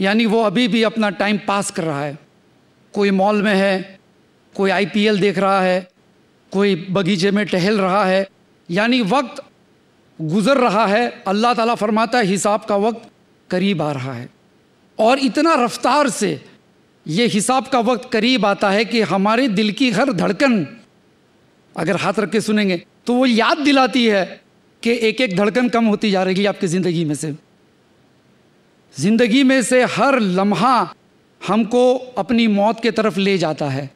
یعنی وہ ابھی بھی اپنا ٹائم پاس کر رہا ہے. کوئی مال میں ہے, کوئی IPL دیکھ رہا ہے, کوئی باغیچے میں ٹہل رہا ہے, یعنی وقت گزر رہا ہے. اللہ تعالیٰ فرماتا ہے حساب کا وقت قریب آ رہا ہے. اور اتنا رفتار سے یہ حساب کا وقت قریب آتا ہے کہ ہمارے دل کی ہر دھڑکن اگر ہاتھ رکھ کے سنیں گے تو وہ یاد دلاتی ہے کہ ایک ایک دھڑکن کم ہوتی جا رہی ہے آپ کی زندگی میں سے. زندگی میں سے ہر لمحہ ہم کو اپنی موت کے طرف لے جاتا ہے.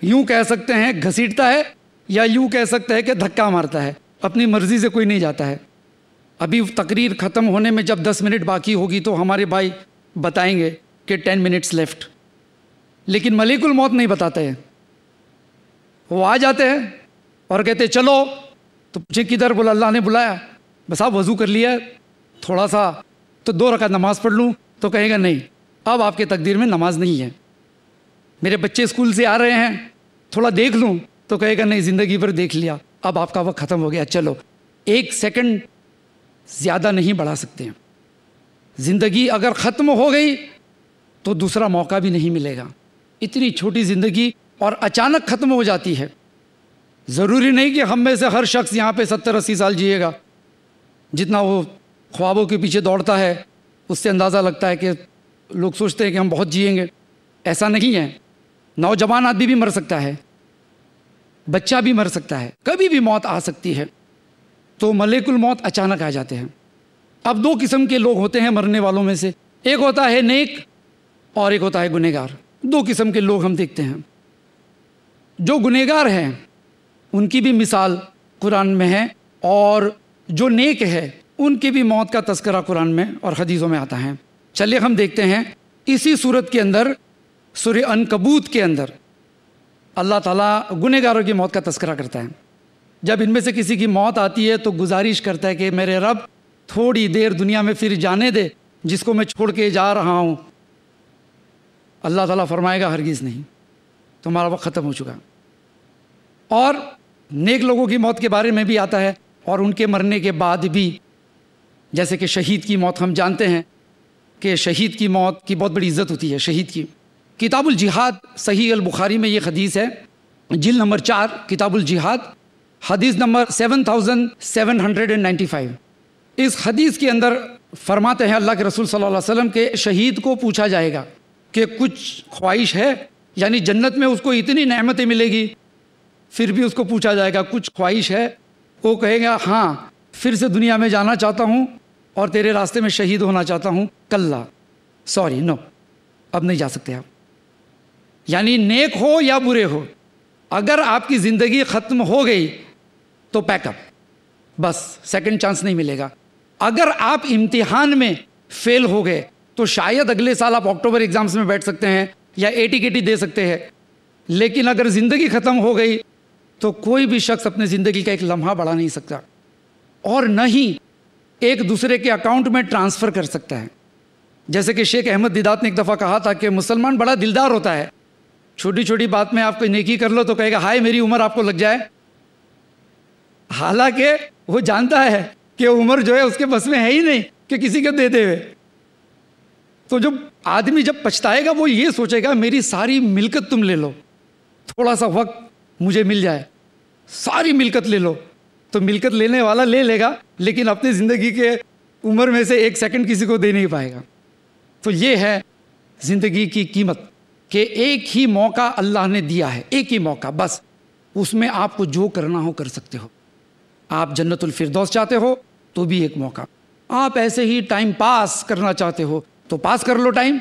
یوں کہہ سکتے ہیں گھسیٹتا ہے, یا یوں کہہ سکتے ہیں کہ دھکا مارتا ہے. اپنی مرضی سے کوئی نہیں جاتا ہے. ابھی تقریر ختم ہونے میں جب 10 منٹ باقی ہوگی تو ہمارے بھائی بتائیں گے کہ 10 منٹس لیفٹ, لیکن ملک الموت نہیں بتاتے ہیں. وہ آ جاتے ہیں اور کہتے چلو, تو پوچھیں کدھر؟ بولا اللہ نے بلایا. بس آپ وضو کر لیا تھوڑا سا تو 2 رکعت نماز پڑھ لوں, تو کہے گا نہیں اب آپ کے تقدیر میں نماز نہیں ہے. میرے بچے اسکول سے آ رہے ہیں تھوڑا دیکھ لوں, تو کہے گا نہیں زندگی پر دیکھ لیا, اب آپ کا وقت ختم ہو گیا, چلو 1 سیکنڈ زیادہ نہیں بڑھا سکتے ہیں. زندگی اگر ختم ہو گئی تو دوسرا موقع بھی نہیں ملے گا. اتنی چھوٹی زندگی اور اچانک ختم ہو جاتی ہے. ضروری نہیں کہ ہم میں سے ہر شخص یہاں پہ 70-80 سال جیے گا. جتنا وہ خوابوں کے پیچھے دوڑتا ہے اس سے اندازہ لگتا ہے کہ لوگ سوچتے ہیں کہ ہم بہت جئیں گے. ایسا نہیں ہے. نوجوان آدمی بھی مر سکتا ہے, بچہ بھی مر سکتا ہے, کبھی بھی موت آ سکتی ہے. تو ملک الموت اچانک آ جاتے ہیں. اب 2 قسم کے لوگ ہوتے ہیں مرنے والوں میں سے, ایک ہوتا ہے نیک اور ایک ہوتا ہے گنہگار. 2 قسم کے لوگ ہم دیکھتے ہیں. جو گنہگار ہیں ان کی بھی مثال قرآن میں ہے, اور جو نیک ہے ان کی بھی موت کا تذکرہ قرآن میں اور حدیثوں میں آتا ہے. چلیے ہم دیکھتے ہیں اسی صورت کے اندر سورہ عنکبوت کے اندر اللہ تعالیٰ گنہگاروں کی موت کا تذکرہ کرتا ہے. جب ان میں سے کسی کی موت آتی ہے تو گزارش کرتا ہے کہ میرے رب تھوڑی دیر دنیا میں پھر جانے دے جس کو میں چھوڑ کے جا رہا ہوں. اللہ تعالیٰ فرمائے گا ہرگز نہیں, تمہارا وقت ختم ہو چکا. اور نیک لوگوں کی موت کے بارے میں بھی آتا ہے, اور ان کے مرنے کے بعد بھی, جیسے کہ شہید کی موت ہم جانتے ہیں کہ شہید کی موت کی بہت بڑی عزت ہوتی ہے. شہید کی کتاب الجہاد صحیح البخاری میں یہ حدیث ہے, جلد نمبر 4 کتاب الجہاد, حدیث نمبر 7795. اس حدیث کے اندر فرماتے ہیں اللہ کے رسول صلی اللہ علیہ وسلم کہ شہید کو پوچھا جائے گا کہ کچھ خواہش ہے, یعنی جنت میں اس کو اتنی نعمتیں ملے گی پھر بھی اس کو پوچھا جائے گا کچھ خواہش ہے. وہ کہے گا ہاں پھر سے دنیا میں جانا چاہتا ہوں اور تیرے راستے میں شہید ہونا چاہتا ہوں. کلا, سوری, نو, اب نہیں جا سکتے آپ. یعنی نیک ہو یا برے ہو, اگر آپ کی زندگی ختم ہو گئی تو پیک اپ, بس سیکنڈ چانس نہیں ملے گا. اگر آپ امتحان میں فیل ہو گئے تو شاید اگلے سال آپ اکتوبر ایگزامز میں بیٹھ سکتے ہیں یا AT-KT دے سکتے ہیں, لیکن اگر زندگی ختم ہو گئی تو کوئی بھی شخص اپنے زندگی کا ایک لمحہ بڑھا نہیں سکتا, اور نہ ہی ایک دوسرے کے اکاؤنٹ میں ٹرانسفر کر سکتا ہے. جیسے کہ شیخ احمد دیدات نے ایک دفعہ کہا تھا کہ مسلمان بڑا دلدار ہوتا ہے, چھوٹی چھوٹی بات میں آپ کو نیکی کر لو تو کہے گا ہائے میری عمر آپ کو لگ جائے. حالانکہ وہ جانتا ہے کہ عمر جو ہے اس کے بس میں ہے ہی نہیں کہ کسی کو دے دے ہوئے. تو جب آدمی جب پچھتائے گا وہ یہ سوچے گا میری ساری ملکت تم لے لو, تھوڑا سا وقت مجھے مل جائے, ساری ملکت لے لو. تو ملکت لینے والا لے لے گا لیکن اپنی زندگی کے عمر میں سے 1 سیکنڈ کسی کو دے نہیں پائے گا. تو یہ ہے زندگی کی قیمت کہ ایک ہی موقع اللہ نے دیا ہے, ایک ہی موقع بس, اس میں آپ کو جو کرنا ہو کر سکتے ہو. آپ جنت الفردوس چاہتے ہو تو بھی ایک موقع, آپ ایسے ہی ٹائم پاس کرنا چاہتے ہو تو پاس کر لو ٹائم.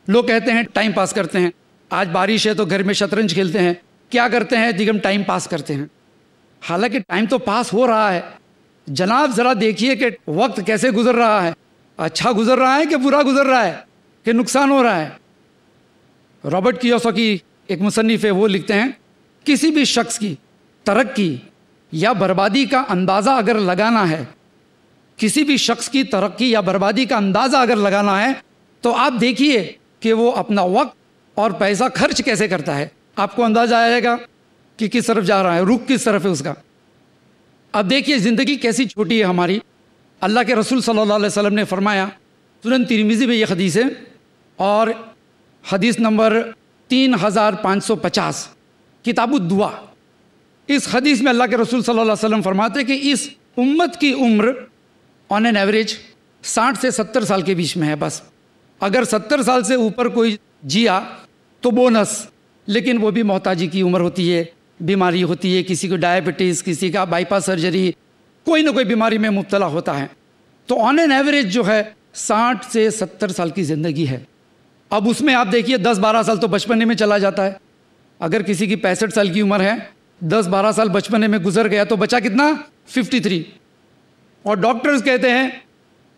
لوگ کہتے ہیں ٹائم پاس کرتے ہیں, آج بارش ہے تو گھر میں شطرنج کھیلتے ہیں, کیا کرتے ہیں جی ہم ٹائم پاس کرتے ہیں. حالانکہ ٹائم تو پاس ہو رہا ہے. جناب ذرا دیکھیے کہ وقت کیسے گزر رہا ہے, اچھا گزر رہا ہے کہ برا گزر رہا ہے کہ نقصان ہو رہا ہے. رابرٹ کیوساکی ایک مصنف ہے, وہ لکھتے ہیں کسی بھی شخص کی ترقی یا بربادی کا اندازہ اگر لگانا ہے, کسی بھی شخص کی ترقی یا بربادی کا اندازہ اگر لگانا ہے تو آپ دیکھیے کہ وہ اپنا وقت اور پیسہ خرچ کیسے کرتا ہے. آپ کو اندازہ آئے گا کہ کس طرف جا رہا ہے, رخ کس طرف ہے اس کا. اب دیکھیے زندگی کیسی چھوٹی ہے ہماری. اللہ کے رسول صلی اللہ علیہ وسلم نے فرمایا سنن ترمذی میں یہ حدیث ہے، اور حدیث نمبر 3550 کتاب الدعا۔ اس حدیث میں اللہ کے رسول صلی اللہ علیہ وسلم فرماتے کہ اس امت کی عمر آن این ایوریج 60 سے 70 سال کے بیچ میں ہے بس۔ اگر 70 سال سے اوپر کوئی جیا تو بونس، لیکن وہ بھی محتاجی کی عمر ہوتی ہے، بیماری ہوتی ہے، کسی کو ڈائبٹیز، کسی کا بائی پاس سرجری، کوئی نہ کوئی بیماری میں مبتلا ہوتا ہے۔ تو آن این ایوریج جو ہے 60 سے 70 سال کی زندگی ہے۔ اب اس میں آپ دیکھیے 10-12 سال تو بچپنے میں چلا جاتا ہے۔ اگر کسی کی 65 سال کی عمر ہے، 10-12 سال بچپنے میں گزر گیا تو بچا کتنا؟ 53۔ اور ڈاکٹرز کہتے ہیں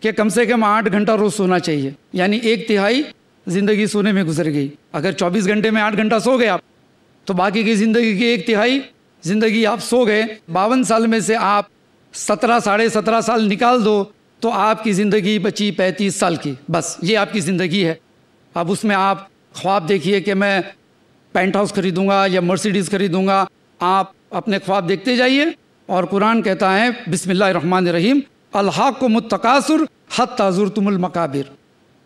کہ کم سے کم 8 گھنٹہ روز سونا چاہیے، یعنی 1/3 زندگی سونے میں گزر گئی۔ اگر 24 گھنٹے میں 8 گھنٹہ سو گئے آپ تو باقی کی زندگی کی 1/3 زندگی آپ سو گئے۔ 52 سال میں سے آپ 17 ساڑھے 17 سال نکال دو تو آپ کی زندگی بچی 35 سال کی، بس یہ آپ کی زندگی ہے۔ اب اس میں آپ خواب دیکھیے کہ میں پینٹ ہاؤس خریدوں گا یا مرسیڈیز خریدوں گا، آپ اپنے خواب دیکھتے جائیے۔ اور قرآن کہتا ہے بسم اللہ الرحمن الرحیم، الحاکم التکاثر حتی زرتم المقابر۔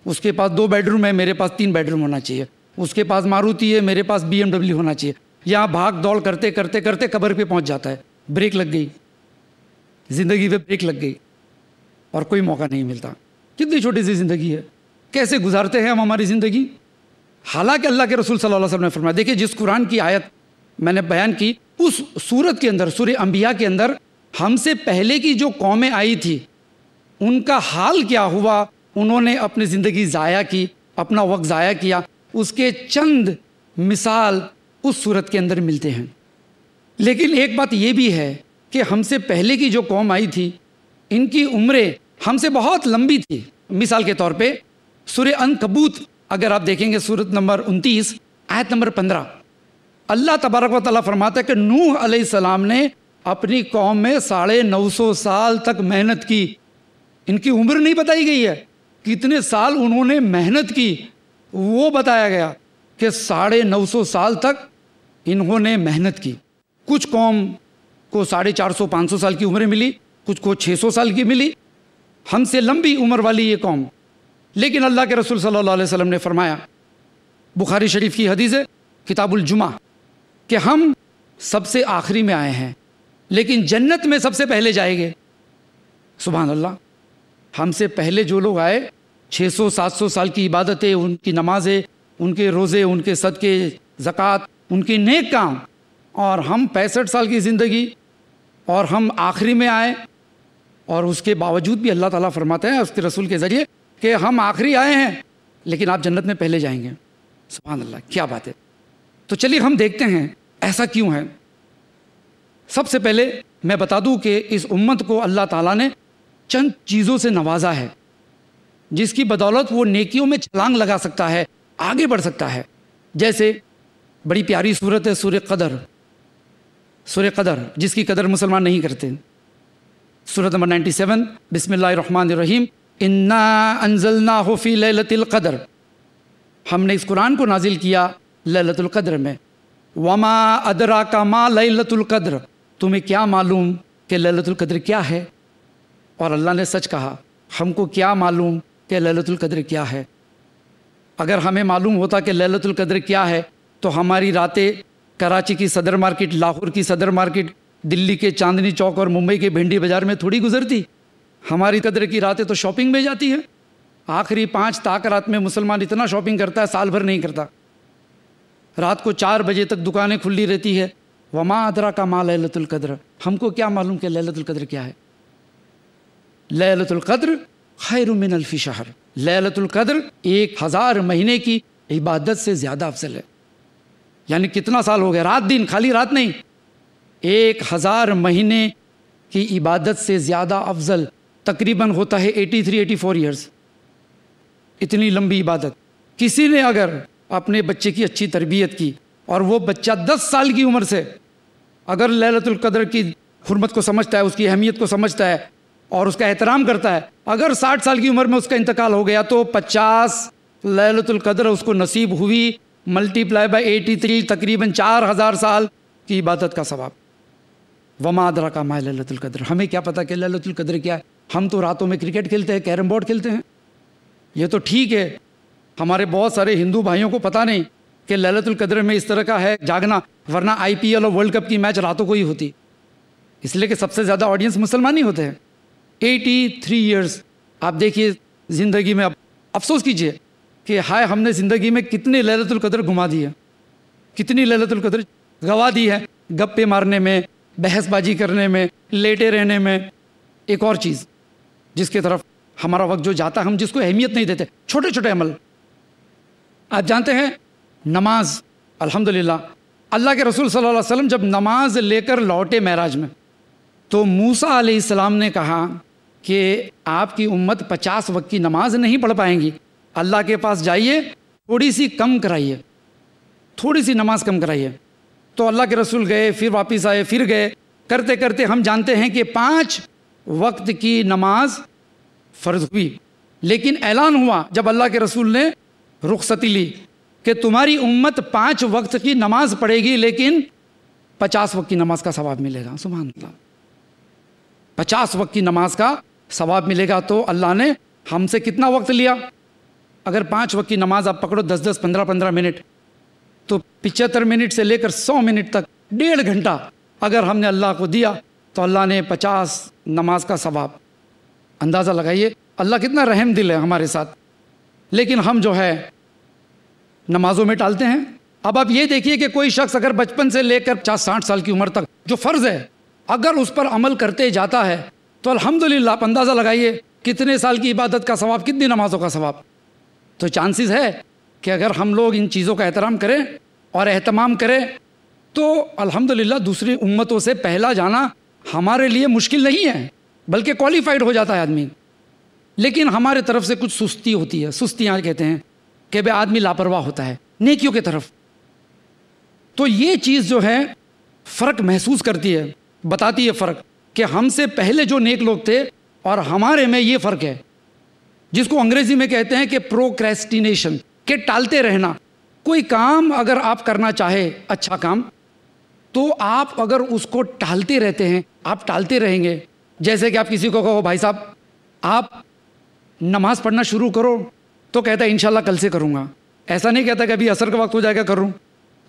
اس کے پاس 2 بیڈ روم ہے، میرے پاس 3 بیڈ روم ہونا چاہیے، اس کے پاس ماروتی ہے، میرے پاس BMW ہونا چاہیے۔ یہاں بھاگ دوڑ کرتے کرتے کرتے قبر پہ پہنچ جاتا ہے، بریک لگ گئی، زندگی پہ بریک لگ گئی اور کوئی موقع نہیں ملتا۔ کتنی چھوٹی سی زندگی ہے، کیسے گزارتے ہیں ہم ہماری زندگی؟ حالانکہ اللہ کے رسول صلی اللہ علیہ وسلم نے فرمایا، دیکھیں جس قرآن کی آیت میں نے بیان کی اس سورت کے اندر، سورہ انبیاء کے اندر، ہم سے پہلے کی جو قومیں آئی تھی ان کا حال کیا ہوا، انہوں نے اپنی زندگی ضائع کی، اپنا وقت ضائع کیا، اس کے چند مثال اس سورت کے اندر ملتے ہیں۔ لیکن ایک بات یہ بھی ہے کہ ہم سے پہلے کی جو قوم آئی تھی ان کی عمریں ہم سے بہت لمبی تھی۔ مثال کے طور پہ سورہ عنکبوت اگر آپ دیکھیں گے، سورت نمبر 29 آیت نمبر 15، اللہ تبارک و تعالیٰ فرماتا ہے کہ نوح علیہ السلام نے اپنی قوم میں 950 سال تک محنت کی۔ ان کی عمر نہیں بتائی گئی ہے، کتنے سال انہوں نے محنت کی وہ بتایا گیا کہ 950 سال تک انہوں نے محنت کی۔ کچھ قوم کو 450-500 سال کی عمریں ملی، کچھ کو 600 سال کی ملی، ہم سے لمبی عمر والی یہ قوم۔ لیکن اللہ کے رسول صلی اللہ علیہ وسلم نے فرمایا، بخاری شریف کی حدیث ہے کتاب الجمعہ، کہ ہم سب سے آخری میں آئے ہیں لیکن جنت میں سب سے پہلے جائیں گے۔ سبحان اللہ، ہم سے پہلے جو لوگ آئے 600-700 سال کی عبادتیں، ان کی نمازیں، ان کے روزے، ان کے صدقے، زکوٰۃ، ان کے نیک کام، اور ہم 65 سال کی زندگی اور ہم آخری میں آئے۔ اور اس کے باوجود بھی اللہ تعالیٰ فرماتے ہیں اس کے رسول کے ذریعے کہ ہم آخری آئے ہیں لیکن آپ جنت میں پہلے جائیں گے۔ سبحان اللہ، کیا بات ہے۔ تو چلیے ہم دیکھتے ہیں ایسا کیوں ہے۔ سب سے پہلے میں بتا دوں کہ اس امت کو اللہ تعالیٰ نے چند چیزوں سے نوازا ہے جس کی بدولت وہ نیکیوں میں چھلانگ لگا سکتا ہے، آگے بڑھ سکتا ہے۔ جیسے بڑی پیاری سورت ہے سورہ قدر، سورہ قدر جس کی قدر مسلمان نہیں کرتے۔ سورت نمبر 97، بسم اللہ الرحمن الرحیم، انا انزلناہ فی لیلۃ القدر، ہم نے اس قرآن کو نازل کیا لیلۃ القدر میں۔ وما ادراک ما لیلۃ القدر، تمہیں کیا معلوم کہ لیلۃ القدر کیا ہے؟ اور اللہ نے سچ کہا، ہم کو کیا معلوم کہ لیلۃ القدر کیا ہے؟ اگر ہمیں معلوم ہوتا کہ لیلۃ القدر کیا ہے تو ہماری راتیں کراچی کی صدر مارکیٹ، لاہور کی صدر مارکیٹ، دلی کے چاندنی چوک اور ممبئی کے بھنڈی بازار میں تھوڑی گزرتی۔ ہماری قدر کی راتیں تو شاپنگ میں جاتی ہیں۔ آخری 5 تاک رات میں مسلمان اتنا شاپنگ کرتا ہے سال بھر نہیں کرتا۔ رات کو 4 بجے تک دکانیں کھلی رہتی ہے۔ وما ادراک ما لیلۃ القدر، ہم کو کیا معلوم کہ لیلۃ القدر کیا ہے؟ لیلۃ القدر خیر من الف شہر، لیلۃ القدر 1000 مہینے کی عبادت سے زیادہ افضل ہے۔ یعنی کتنا سال ہو گیا، رات دن، خالی رات نہیں، 1000 مہینے کی عبادت سے زیادہ افضل، تقریباً ہوتا ہے 83-84 ایئرس۔ اتنی لمبی عبادت۔ کسی نے اگر اپنے بچے کی اچھی تربیت کی اور وہ بچہ 10 سال کی عمر سے اگر لیلۃ القدر کی حرمت کو سمجھتا ہے، اس کی اہمیت کو سمجھتا ہے اور اس کا احترام کرتا ہے، اگر 60 سال کی عمر میں اس کا انتقال ہو گیا تو 50 لیلۃ القدر اس کو نصیب ہوئی، ملٹیپلائی بائی 83، تقریباً 4000 سال کی عبادت کا ثواب۔ وما ادراک ما لیلۃ القدر، ہمیں کیا پتہ کہ لیلۃ القدر کیا ہے؟ ہم تو راتوں میں کرکٹ کھیلتے ہیں، کیرم بورڈ کھیلتے ہیں، یہ تو ٹھیک ہے، ہمارے بہت سارے ہندو بھائیوں کو پتہ نہیں کہ لیلۃ القدر میں اس طرح کا ہے جاگنا، ورنہ IPL اور ورلڈ کپ کی میچ راتوں کو ہی ہوتی، اس لیے کہ سب سے زیادہ آڈینس مسلمان ہی ہوتے ہیں۔ 83 ایئرس آپ دیکھیے زندگی میں، اب افسوس کیجئے کہ ہائے ہم نے زندگی میں کتنے لیلۃ القدر گما دی ہے، کتنی لیلۃ القدر گوا دی ہے، گپے مارنے میں، بحث بازی کرنے میں، لیٹے رہنے میں۔ ایک اور چیز جس کی طرف ہمارا وقت جو جاتا ہے، ہم جس کو اہمیت نہیں دیتے، چھوٹے چھوٹے عمل۔ آپ جانتے ہیں نماز، الحمدللہ اللہ کے رسول صلی اللہ علیہ وسلم جب نماز لے کر لوٹے معراج میں، تو موسیٰ علیہ السلام نے کہا کہ آپ کی امت 50 وقت کی نماز نہیں پڑھ پائیں گی، اللہ کے پاس جائیے، تھوڑی سی کم کرائیے، تھوڑی سی نماز کم کرائیے۔ تو اللہ کے رسول گئے، پھر واپس آئے، پھر گئے، کرتے کرتے ہم جانتے ہیں کہ 5 وقت کی نماز فرض ہوئی، لیکن اعلان ہوا جب اللہ کے رسول نے رخصتی لی کہ تمہاری امت 5 وقت کی نماز پڑھے گی لیکن 50 وقت کی نماز کا ثواب ملے گا۔ سبحان اللہ، 50 وقت کی نماز کا ثواب ملے گا۔ تو اللہ نے ہم سے کتنا وقت لیا؟ اگر 5 وقت کی نماز آپ پکڑو 10-10 15-15 منٹ، تو 75 منٹ سے لے کر 100 منٹ تک 1.5 گھنٹہ اگر ہم نے اللہ کو دیا تو اللہ نے 50 نماز کا ثواب۔ اندازہ لگائیے اللہ کتنا رحم دل ہے ہمارے ساتھ، لیکن ہم جو ہے نمازوں میں ٹالتے ہیں۔ اب آپ یہ دیکھیے کہ کوئی شخص اگر بچپن سے لے کر 50-60 سال کی عمر تک جو فرض ہے اگر اس پر عمل کرتے جاتا ہے تو الحمدللہ آپ اندازہ لگائیے کتنے سال کی عبادت کا ثواب، کتنی نمازوں کا ثواب۔ تو چانسز ہے کہ اگر ہم لوگ ان چیزوں کا احترام کریں اور اہتمام کریں تو الحمدللہ دوسری امتوں سے پہلا جانا ہمارے لیے مشکل نہیں ہے، بلکہ کوالیفائڈ ہو جاتا ہے آدمی۔ لیکن ہمارے طرف سے کچھ سستی ہوتی ہے، سستیاں کہتے ہیں کہ بے آدمی لاپرواہ ہوتا ہے نیکیوں کی طرف۔ تو یہ چیز جو ہے فرق محسوس کرتی ہے، بتاتی ہے فرق کہ ہم سے پہلے جو نیک لوگ تھے اور ہمارے میں یہ فرق ہے، جس کو انگریزی میں کہتے ہیں کہ پروکریسٹینیشن، کہ ٹالتے رہنا۔ کوئی کام اگر آپ کرنا چاہے اچھا کام، تو آپ اگر اس کو ٹالتے رہتے ہیں، آپ ٹالتے رہیں گے۔ جیسے کہ آپ کسی کو کہو بھائی صاحب آپ نماز پڑھنا شروع کرو، تو کہتا ہے انشاءاللہ کل سے کروں گا، ایسا نہیں کہتا کہ ابھی عصر کا وقت ہو جائے گا کروں،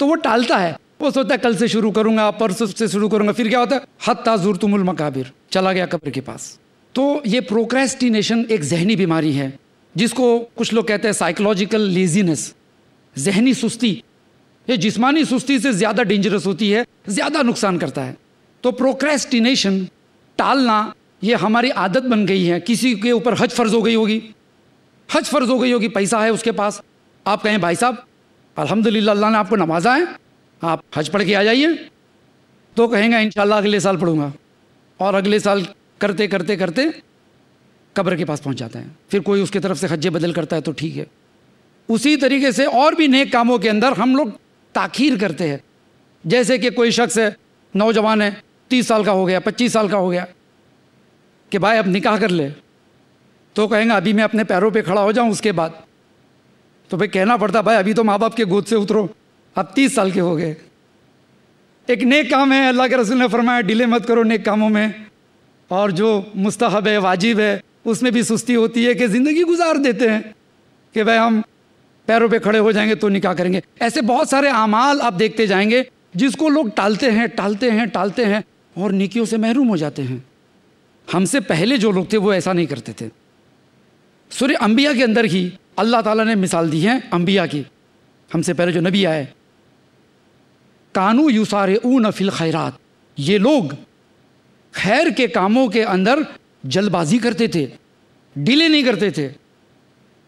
تو وہ ٹالتا ہے، وہ سوچتا ہے کل سے شروع کروں گا، پرسوں سے شروع کروں گا، پھر کیا ہوتا ہے حتی زرتم المقابر، چلا گیا قبر کے پاس۔ تو یہ پروکریسٹینیشن ایک ذہنی بیماری ہے جس کو کچھ لوگ کہتے ہیں سائیکولوجیکل لیزینس، ذہنی سستی۔ یہ جسمانی سستی سے زیادہ ڈینجرس ہوتی ہے، زیادہ نقصان کرتا ہے۔ تو پروکریسٹینیشن، ٹالنا، یہ ہماری عادت بن گئی ہے۔ کسی کے اوپر حج فرض ہو گئی ہوگی، حج فرض ہو گئی ہوگی، پیسہ ہے اس کے پاس، آپ کہیں بھائی صاحب الحمدللہ اللہ نے آپ کو نوازا ہے، آپ حج پڑھ کے آ جائیے، تو کہیں گا انشاءاللہ اگلے سال پڑھوں گا، اور اگلے سال کرتے کرتے کرتے قبر کے پاس پہنچ جاتے ہیں۔ پھر کوئی اس کی طرف سے حج بدل کرتا ہے تو ٹھیک ہے۔ اسی طریقے سے اور بھی نیک کاموں کے اندر ہم لوگ تاخیر کرتے ہیں۔ جیسے کہ کوئی شخص ہے، نوجوان ہے، 30 سال کا ہو گیا، 25 سال کا ہو گیا، کہ بھائی اب نکاح کر لے، تو کہیں گا ابھی میں اپنے پیروں پہ کھڑا ہو جاؤں اس کے بعد۔ تو بھائی کہنا پڑتا بھائی ابھی تو ماں باپ کے گود سے اترو، اب 30 سال کے ہو گئے۔ ایک نیک کام ہے، اللہ کے رسول نے فرمایا ڈیلے مت کرو نیک کاموں میں، اور جو مستحب ہے، واجب ہے، اس میں بھی سستی ہوتی ہے کہ زندگی گزار دیتے ہیں کہ بھائی ہم پیروں پہ کھڑے ہو جائیں گے تو نکاح کریں گے۔ ایسے بہت سارے اعمال آپ دیکھتے جائیں گے جس کو لوگ ٹالتے ہیں ٹالتے ہیں ٹالتے ہیں اور نیکیوں سے محروم ہو جاتے ہیں۔ ہم سے پہلے جو لوگ تھے وہ ایسا نہیں کرتے تھے۔ سورہ انبیاء کے اندر ہی اللہ تعالیٰ نے مثال دی ہے انبیاء کی، ہم سے پہلے جو نبی آئے، کانو یسارعون فی الخیرات، یہ لوگ خیر کے کاموں کے اندر جلد بازی کرتے تھے، ڈیلے نہیں کرتے تھے۔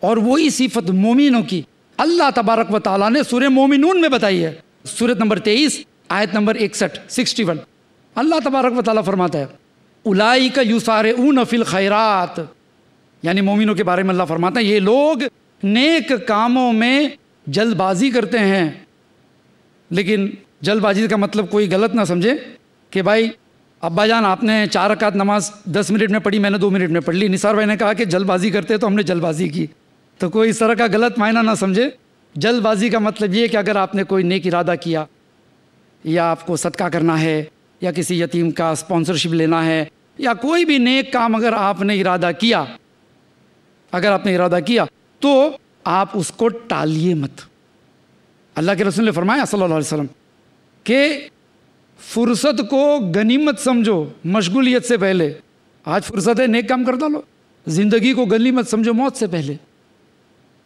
اور وہی صفت مومنوں کی اللہ تبارک و تعالیٰ نے سورہ مومنون میں بتائی ہے، سورۃ نمبر 23 آیت نمبر 61 اللہ تبارک و تعالیٰ فرماتا ہے اولئک یسارعون فی الخیرات، یعنی مومنوں کے بارے میں اللہ فرماتا ہے یہ لوگ نیک کاموں میں جلد بازی کرتے ہیں۔ لیکن جلد بازی کا مطلب کوئی غلط نہ سمجھے کہ بھائی ابا جان آپ نے 4 رکعت نماز 10 منٹ میں پڑھی، میں نے 2 منٹ میں پڑھ لی، نثار بھائی نے کہا کہ جلد بازی کرتے تو ہم نے جلد بازی کی، تو کوئی اس طرح کا غلط معنی نہ سمجھے۔ جلد بازی کا مطلب یہ کہ اگر آپ نے کوئی نیک ارادہ کیا، یا آپ کو صدقہ کرنا ہے، یا کسی یتیم کا اسپانسرشپ لینا ہے، یا کوئی بھی نیک کام اگر آپ نے ارادہ کیا، تو آپ اس کو ٹالیے مت۔ اللہ کے رسول نے فرمایا صلی اللہ علیہ وسلم کہ فرصت کو غنیمت سمجھو مشغولیت سے پہلے۔ آج فرصت ہے، نیک کام کر ڈالو۔ زندگی کو غنیمت سمجھو موت سے پہلے۔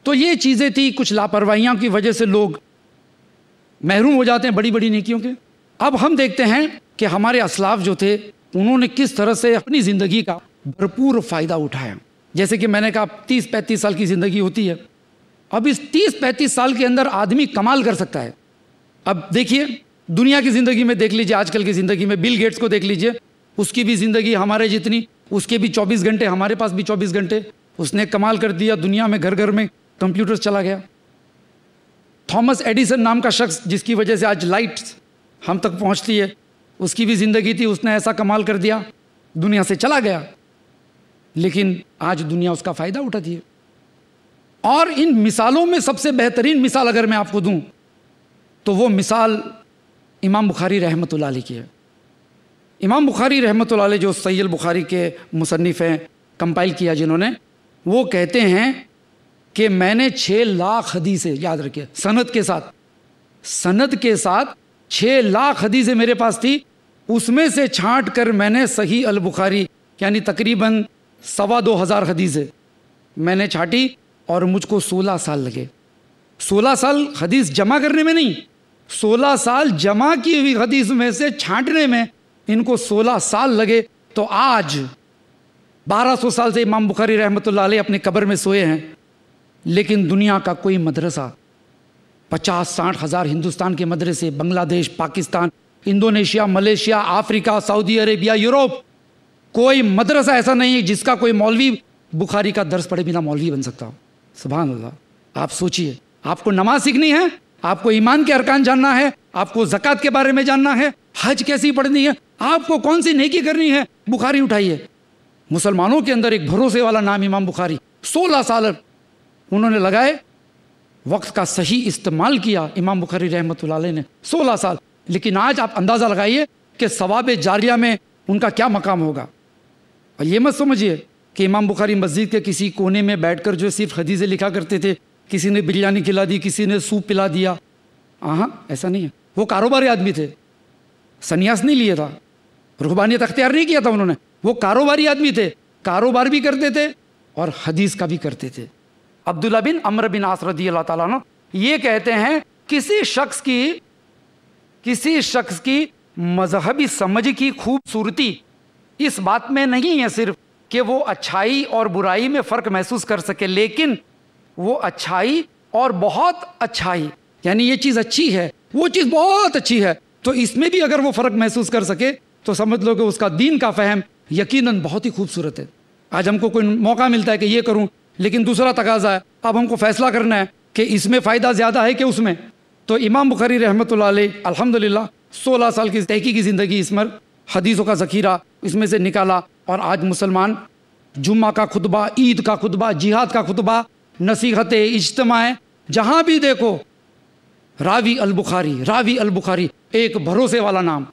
تو یہ چیزیں تھی، کچھ لاپرواہیاں کی وجہ سے لوگ محروم ہو جاتے ہیں بڑی بڑی نیکیوں کے۔ اب ہم دیکھتے ہیں کہ ہمارے اسلاف جو تھے انہوں نے کس طرح سے اپنی زندگی کا بھرپور فائدہ اٹھایا۔ جیسے کہ میں نے کہا 30-35 سال کی زندگی ہوتی ہے۔ اب اس 30-35 سال کے اندر آدمی کمال کر سکتا ہے۔ اب دیکھیے دنیا کی زندگی میں دیکھ لیجئے، آج کل کی زندگی میں بل گیٹس کو دیکھ لیجئے، اس کی بھی زندگی ہمارے جتنی، اس کے بھی 24 گھنٹے، ہمارے پاس بھی 24 گھنٹے۔ اس نے کمال کر دیا، دنیا میں گھر گھر میں کمپیوٹر چلا گیا۔ تھامس ایڈیسن نام کا شخص جس کی وجہ سے آج لائٹ ہم تک پہنچتی ہے، اس کی بھی زندگی تھی، اس نے ایسا کمال کر دیا، دنیا سے چلا گیا، لیکن آج دنیا اس کا فائدہ اٹھاتی ہے۔ اور ان مثالوں میں سب سے بہترین مثال اگر میں آپ کو دوں تو وہ مثال امام بخاری رحمۃ اللہ علیہ کی ہے۔ امام بخاری رحمۃ اللہ علیہ جو صحیح البخاری کے مصنف ہیں، کمپائل کیا جنہوں نے، وہ کہتے ہیں کہ میں نے 6 لاکھ حدیثیں، یاد رکھیے سند کے ساتھ 6 لاکھ حدیثیں میرے پاس تھی، اس میں سے چھانٹ کر میں نے صحیح البخاری یعنی تقریباً 2,2500 حدیثیں میں نے چھانٹی، اور مجھ کو 16 سال لگے۔ 16 سال حدیث جمع کرنے میں نہیں، 16 سال جمع کی ہوئی حدیث میں سے چھانٹنے میں ان کو 16 سال لگے۔ تو آج 1200 سال سے امام بخاری رحمۃ اللہ علیہ اپنے قبر میں سوئے ہیں، لیکن دنیا کا کوئی مدرسہ 50-60 ہزار ہندوستان کے مدرسے، بنگلہ دیش، پاکستان، انڈونیشیا، ملیشیا، افریقہ، سعودی عربیہ، یوروپ، کوئی مدرسہ ایسا نہیں ہے جس کا کوئی مولوی بخاری کا درس پڑھے بنا مولوی بن سکتا ہو۔ سبحان اللہ۔ آپ سوچئے، آپ کو نماز سیکھنی ہے، آپ کو ایمان کے ارکان جاننا ہے، آپ کو زکوٰۃ کے بارے میں جاننا ہے، حج کیسی پڑھنی ہے، آپ کو کون سی نیکی کرنی ہے، بخاری اٹھائیے۔ مسلمانوں کے اندر ایک بھروسے والا نام امام بخاری، 16 سال انہوں نے لگائے، وقت کا صحیح استعمال کیا امام بخاری رحمۃ اللہ علیہ نے، 16 سال۔ لیکن آج آپ اندازہ لگائیے کہ ثواب جاریہ میں ان کا کیا مقام ہوگا۔ اور یہ مت سمجھیے کہ امام بخاری مسجد کے کسی کونے میں بیٹھ کر جو صرف حدیثیں لکھا کرتے تھے، کسی نے بریانی کھلا دی، کسی نے سوپ پلا دیا، ہاں ایسا نہیں ہے۔ وہ کاروباری آدمی تھے، سنیاس نہیں لیا تھا، رہبانیت اختیار نہیں کیا تھا انہوں نے، وہ کاروباری آدمی تھے، کاروبار بھی کرتے تھے اور حدیث کا بھی کرتے تھے۔ عبداللہ بن عمرو بن عاص رضی اللہ تعالیٰ عنہ یہ کہتے ہیں کسی شخص کی مذہبی سمجھ کی خوبصورتی اس بات میں نہیں ہے صرف کہ وہ اچھائی اور برائی میں فرق محسوس کر سکے، لیکن وہ اچھائی اور بہت اچھائی، یعنی یہ چیز اچھی ہے، وہ چیز بہت اچھی ہے، تو اس میں بھی اگر وہ فرق محسوس کر سکے تو سمجھ لو کہ اس کا دین کا فہم یقیناً بہت ہی خوبصورت ہے۔ آج ہم کو کوئی موقع ملتا ہے کہ یہ کروں، لیکن دوسرا تقاضا ہے، اب ہم کو فیصلہ کرنا ہے کہ اس میں فائدہ زیادہ ہے کہ اس میں۔ تو امام بخاری رحمۃ اللہ علیہ الحمدللہ 16 سال کی تحقیقی زندگی اس میں حدیثوں کا ذخیرہ اس میں سے نکالا، اور آج مسلمان جمعہ کا خطبہ، عید کا خطبہ، جہاد کا خطبہ، نصیحت، اجتماع، جہاں بھی دیکھو راوی البخاری، ایک بھروسے والا نام۔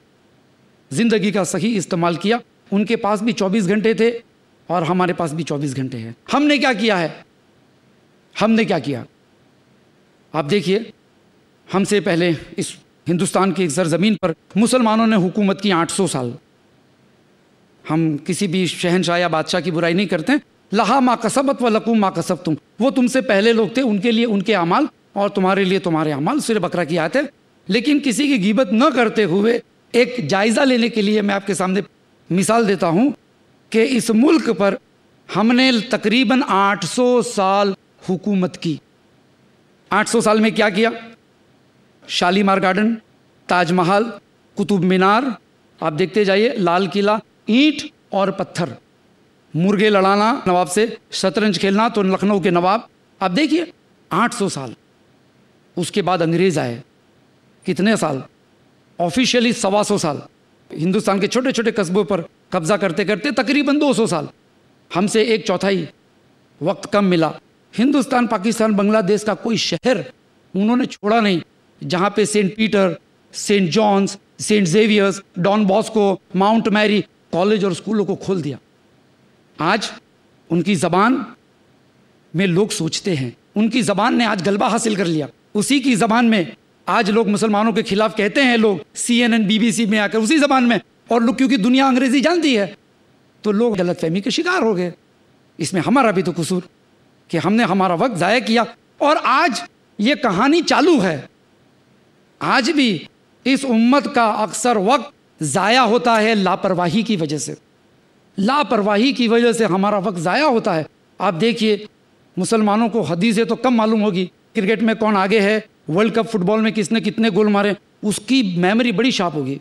زندگی کا صحیح استعمال کیا، ان کے پاس بھی 24 گھنٹے تھے اور ہمارے پاس بھی 24 گھنٹے ہیں۔ ہم نے کیا کیا؟ آپ دیکھیے، ہم سے پہلے اس ہندوستان کی ایک سرزمین پر مسلمانوں نے حکومت کی 800 سال۔ ہم کسی بھی شہنشاہ یا بادشاہ کی برائی نہیں کرتے، لہا ما کسبت ولکم ما کسبتم، وہ تم سے پہلے لوگ تھے، ان کے لیے ان کے اعمال اور تمہارے لیے تمہارے اعمال، سورہ بقرہ کی آیت ہے۔ لیکن کسی کی غیبت نہ کرتے ہوئے ایک جائزہ لینے کے لیے میں آپ کے سامنے مثال دیتا ہوں کہ اس ملک پر ہم نے تقریباً 800 سال حکومت کی۔ 800 سال میں کیا کیا؟ شالیمار گارڈن، تاج محل، قطب مینار، آپ دیکھتے جائیے، لال قلعہ، اینٹ اور پتھر، مرغے لڑانا نواب سے، شطرنج کھیلنا تو لکھنؤ کے نواب۔ آپ دیکھیے 800 سال۔ اس کے بعد انگریز آئے، کتنے سال؟ آفیشیلی 125 سال۔ ہندوستان کے چھوٹے چھوٹے قصبوں پر قبضہ کرتے کرتے تقریباً 200 سال۔ ہم سے 1/4 وقت کم ملا۔ ہندوستان، پاکستان، بنگلہ دیش کا کوئی شہر انہوں نے چھوڑا نہیں جہاں پہ Saint Peter, Saint John's, Saint Xavier's, Don Bosco, Mount Mary college اور اسکولوں کو کھول دیا۔ آج ان کی زبان میں لوگ سوچتے ہیں ان کی زبان نے آج غلبہ حاصل کر لیا. اسی کی زبان میں آج لوگ مسلمانوں کے خلاف کہتے ہیں، لوگ CNN BBC میں آ کر اسی زبان میں، اور لوگ کیونکہ دنیا انگریزی جانتی ہے تو لوگ غلط فہمی کے شکار ہو گئے. اس میں ہمارا بھی تو قصور کہ ہم نے ہمارا وقت ضائع کیا. اور آج یہ کہانی چالو ہے، آج بھی اس امت کا اکثر وقت ضائع ہوتا ہے لاپرواہی کی وجہ سے. لاپرواہی کی وجہ سے ہمارا وقت ضائع ہوتا ہے. آپ دیکھیے مسلمانوں کو حدیثیں تو کم معلوم ہوگی، کرکٹ میں کون آگے ہے، ورلڈ کپ فٹ بال میں کس نے کتنے گول مارے، اس کی میموری بڑی شارپ ہوگی.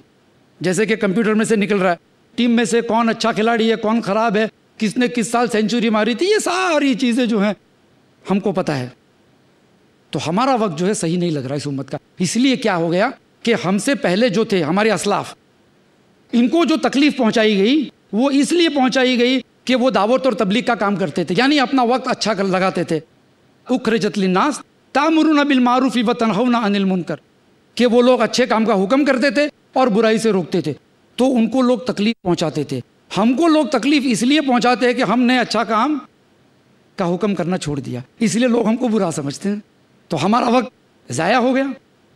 جیسے کہ کمپیوٹر میں سے نکل رہا ہے ٹیم میں سے کون اچھا کھلاڑی ہے، کون خراب ہے، کس نے کس سال سینچری ماری تھی، یہ ساری چیزیں جو ہیں ہم کو پتہ ہے. تو ہمارا وقت جو ہے صحیح نہیں لگ رہا اس امت کا. اس لیے کیا ہو گیا کہ ہم سے پہلے جو تھے ہمارے اسلاف، ان کو جو تکلیف پہنچائی گئی وہ اس لیے پہنچائی گئی کہ وہ دعوت اور تبلیغ کا کام کرتے تھے، یعنی اپنا وقت اچھا کر لگاتے تھے. اخرجت للناس تأمرون بالمعروف وتنہون عن المنکر، کہ وہ لوگ اچھے کام کا حکم کرتے تھے اور برائی سے روکتے تھے. تو ان کو لوگ تکلیف پہنچاتے تھے. ہم کو لوگ تکلیف اس لیے پہنچاتے ہیں کہ ہم نے اچھا کام کا حکم کرنا چھوڑ دیا، اس لیے لوگ ہم کو برا سمجھتے ہیں. تو ہمارا وقت ضائع ہو گیا.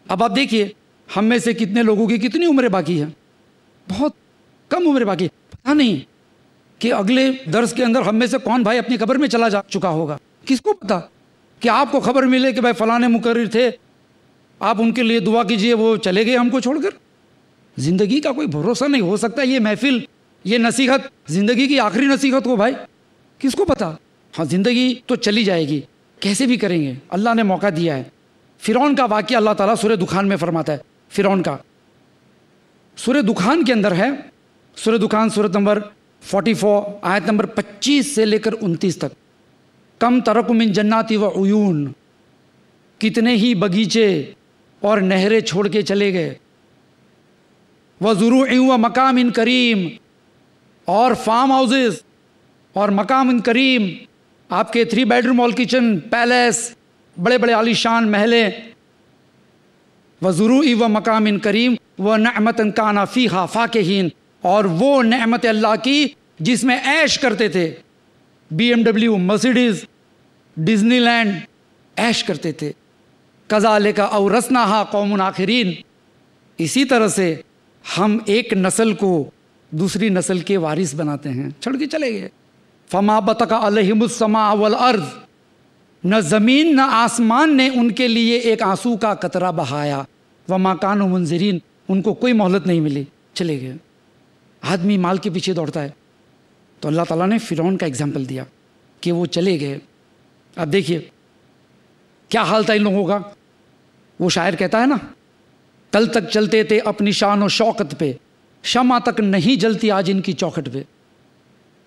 اب آپ دیکھیے ہم میں سے کتنے لوگوں کی کتنی عمریں باقی ہیں، بہت کم عمریں باقی. پتہ نہیں کہ اگلے درس کے اندر ہم میں سے کون بھائی اپنی قبر میں چلا جا چکا ہوگا. کس کو پتا کہ آپ کو خبر ملے کہ بھائی فلاں مقرر تھے، آپ ان کے لیے دعا کیجئے، وہ چلے گئے ہم کو چھوڑ کر. زندگی کا کوئی بھروسہ نہیں. ہو سکتا ہے یہ محفل، یہ نصیحت زندگی کی آخری نصیحت ہو بھائی، کس کو پتا. ہاں زندگی تو چلی جائے گی، کیسے بھی کریں گے، اللہ نے موقع دیا ہے. فرعون کا واقعہ اللہ تعالیٰ سورہ دخان میں فرماتا ہے. فرعون کا سورہ دخان کے اندر ہے، سورہ دخان سورۃ نمبر 44 آیت نمبر 25 سے لے کر 29 تک. کم ترک من جنات و عیون، کتنے ہی باغیچے اور نہریں چھوڑ کے چلے گئے. وزروع و مقام کریم، اور فارم ہاؤسز اور مقام کریم، آپ کے 3 بیڈروم ہال کچن، پیلیس، بڑے بڑے عالیشان محلیں. وزروع و مقام کریم و نعمت کان فیہا فاکہین، اور وہ نعمت اللہ کی جس میں عیش کرتے تھے. BMW، مرسیڈیز، ڈزنی لینڈ، عیش کرتے تھے. کذالک اورثناہا قوم آخرین، اسی طرح سے ہم ایک نسل کو دوسری نسل کے وارث بناتے ہیں. چھوڑ کے چلے گئے. فما بطق علیہم السماء والارض، نہ زمین نہ آسمان نے ان کے لیے ایک آنسو کا قطرہ بہایا. وما کانوا منذرین، ان کو کوئی مہلت نہیں ملی، چلے گئے. آدمی مال کے پیچھے دوڑتا ہے، تو اللہ تعالیٰ نے فرعون کا اگزامپل دیا کہ وہ چلے گئے. اب دیکھیے کیا حال تھا ان لوگوں کا. وہ شاعر کہتا ہے نا، کل تک چلتے تھے اپنی شان و شوکت پہ، شمع تک نہیں جلتی آج ان کی چوکھٹ پہ.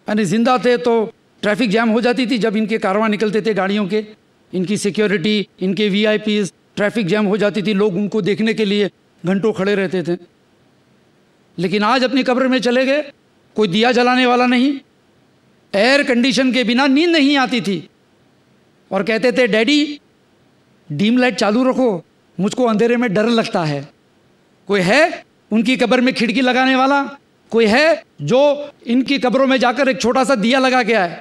یعنی زندہ تھے تو ٹریفک جام ہو جاتی تھی جب ان کے کارواں نکلتے تھے گاڑیوں کے، ان کی سیکیورٹی، ان کے VIPs، ٹریفک جام ہو جاتی تھی، لوگ ان کو دیکھنے کے لیے گھنٹوں کھڑے رہتے تھے. لیکن آج اپنی قبر میں چلے گئے، کوئی دیا جلانے والا نہیں، ایئر کنڈیشن کے بنا نیند نہیں آتی تھی، اور کہتے تھے ڈیڈی ڈیم لائٹ چالو رکھو، مجھ کو اندھیرے میں ڈر لگتا ہے. کوئی ہے ان کی قبر میں کھڑکی لگانے والا؟ کوئی ہے جو ان کی قبروں میں جا کر ایک چھوٹا سا دیا لگا کے آئے؟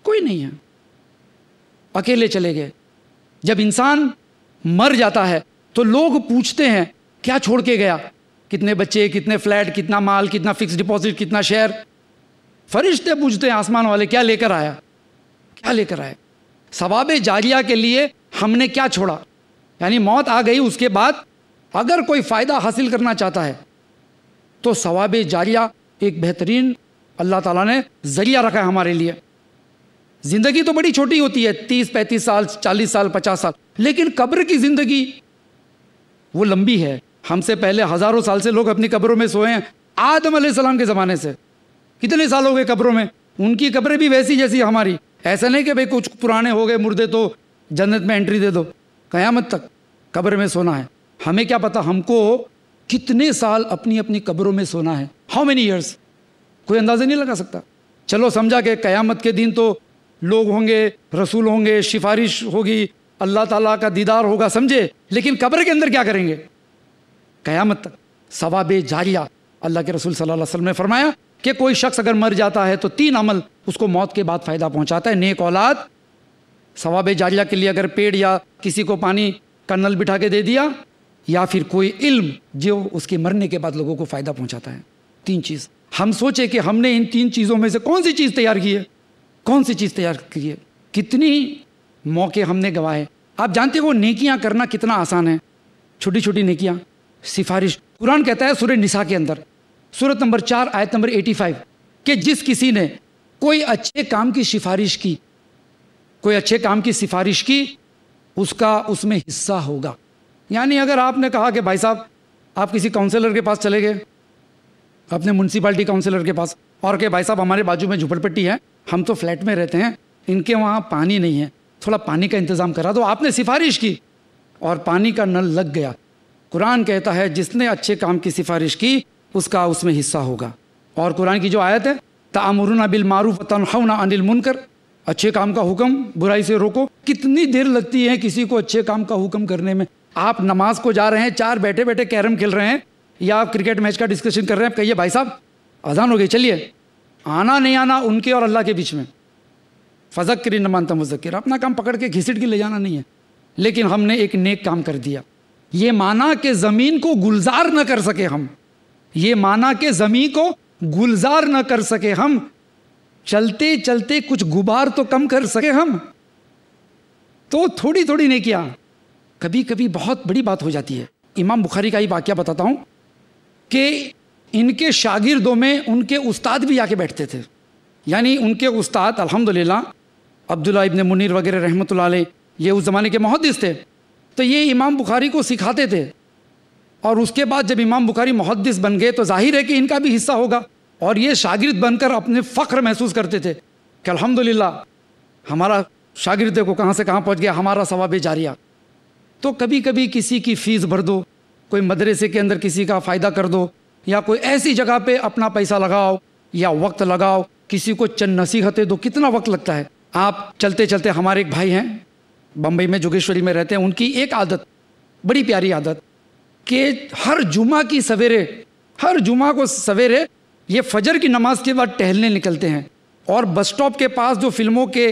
کوئی نہیں ہے. اکیلے چلے گئے. جب انسان مر جاتا ہے تو لوگ پوچھتے ہیں کیا چھوڑ کے گیا، کتنے بچے، کتنے فلیٹ، کتنا مال، کتنا فکس ڈپازٹ، کتنا شیئر. فرشتے پوچھتے ہیں آسمان والے کیا لے کر آیا، کیا لے کر آئے. ثواب جاریہ کے لیے ہم نے کیا چھوڑا. یعنی موت آ گئی، اس کے بعد اگر کوئی فائدہ حاصل کرنا چاہتا ہے تو ثواب جاریہ ایک بہترین اللہ تعالیٰ نے ذریعہ رکھا ہے ہمارے لیے. زندگی تو بڑی چھوٹی ہوتی ہے، 30-35 سال، 40 سال، 50 سال، لیکن قبر کی زندگی وہ لمبی ہے. ہم سے پہلے ہزاروں سال سے لوگ اپنی قبروں میں سوئے ہیں. آدم علیہ السلام کے زمانے سے کتنے سال ہو گئے قبروں میں. ان کی قبریں بھی ویسی جیسی ہماری. ایسا نہیں کہ بھئی کچھ پرانے ہو گئے مردے تو جنت میں انٹری دے دو. قیامت تک قبر میں سونا ہے. ہمیں کیا پتا ہم کو کتنے سال اپنی اپنی قبروں میں سونا ہے. ہاؤ مینی ایئرس، کوئی اندازہ نہیں لگا سکتا. چلو سمجھا کہ قیامت کے دن تو لوگ ہوں گے، رسول ہوں گے، سفارش ہوگی، اللہ تعالیٰ کا دیدار ہوگا، سمجھے. لیکن قبر کے اندر کیا کریں گے قیامت تک؟ ثواب جاریہ. اللہ کے رسول صلی اللہ علیہ وسلم نے فرمایا کہ کوئی شخص اگر مر جاتا ہے تو 3 عمل اس کو موت کے بعد فائدہ پہنچاتا ہے: نیک اولاد، ثواب جاریہ کے لیے اگر پیڑ یا کسی کو پانی کا نل بٹھا کے دے دیا، یا پھر کوئی علم جو اس کے مرنے کے بعد لوگوں کو فائدہ پہنچاتا ہے. 3 چیز. ہم سوچے کہ ہم نے ان 3 چیزوں میں سے کون سی چیز تیار کی ہے، کون سی چیز تیار کی ہے. کتنی موقع ہم نے گوائے. آپ جانتے ہو نیکیاں کرنا کتنا آسان ہے، چھوٹی چھوٹی نیکیاں. سفارش قرآن کہتا ہے سورہ نساء کے اندر، سورۃ نمبر 4 آیت نمبر 85، کہ جس کسی نے کوئی اچھے کام کی سفارش کی، کوئی اچھے کام کی سفارش کی، اس کا اس میں حصہ ہوگا. یعنی اگر آپ نے کہا کہ بھائی صاحب آپ کسی کاؤنسلر کے پاس چلے گئے، اپنے میونسپلٹی کاؤنسلر کے پاس، اور کہ بھائی صاحب ہمارے بازو میں جھوپڑ پٹی ہے، ہم تو فلیٹ میں رہتے ہیں، ان کے وہاں پانی نہیں ہے، تھوڑا پانی کا انتظام کرا دو. آپ نے سفارش کی اور پانی کا نل لگ گیا. قرآن کہتا ہے جس نے اچھے کام کی سفارش کی اس کا اس میں حصہ ہوگا. اور قرآن کی جو آیت ہے تأمرون بالمعروف وتنہون عن المنکر، اچھے کام کا حکم، برائی سے روکو. کتنی دیر لگتی ہے کسی کو اچھے کام کا حکم کرنے میں. آپ نماز کو جا رہے ہیں، 4 بیٹھے بیٹھے کیرم کھیل رہے ہیں یا کرکٹ میچ کا ڈسکشن کر رہے ہیں، آپ کہیے بھائی صاحب اذان ہو گئی چلیے. آنا نہیں آنا ان کے اور اللہ کے بیچ میں. فذکر انما انت مذکر، اپنا کام پکڑ کے گھسٹ کے لے جانا نہیں ہے. لیکن ہم نے ایک نیک کام کر دیا. یہ مانا کہ زمین کو گلزار نہ کر سکے ہم، یہ مانا کہ زمین کو گلزار نہ کر سکے ہم، چلتے چلتے کچھ غبار تو کم کر سکے ہم. تو تھوڑی تھوڑی نیکیاں کبھی کبھی بہت بڑی بات ہو جاتی ہے. امام بخاری کا ہی واقعہ بتاتا ہوں کہ ان کے شاگردوں میں ان کے استاد بھی آ کے بیٹھتے تھے. یعنی ان کے استاد الحمدللہ عبداللہ ابن منیر وغیرہ رحمۃ اللہ علیہ، یہ اس زمانے کے محدث تھے. تو یہ امام بخاری کو سکھاتے تھے، اور اس کے بعد جب امام بخاری محدث بن گئے تو ظاہر ہے کہ ان کا بھی حصہ ہوگا. اور یہ شاگرد بن کر اپنے فخر محسوس کرتے تھے کہ الحمدللہ ہمارا شاگرد کو کہاں سے کہاں پہنچ گیا، ہمارا ثواب جاریہ. تو کبھی کبھی کسی کی فیس بھر دو، کوئی مدرسے کے اندر کسی کا فائدہ کر دو، یا کوئی ایسی جگہ پہ اپنا پیسہ لگاؤ یا وقت لگاؤ، کسی کو چند نصیحتیں دو. کتنا وقت لگتا ہے. آپ چلتے چلتے، ہمارے ایک بھائی ہیں بمبئی میں جوگیشوری میں رہتے ہیں، ان کی ایک عادت، بڑی پیاری عادت، کہ ہر جمعہ کی سویرے، ہر جمعہ کو سویرے یہ فجر کی نماز کے بعد ٹہلنے نکلتے ہیں، اور بس سٹاپ کے پاس جو فلموں کے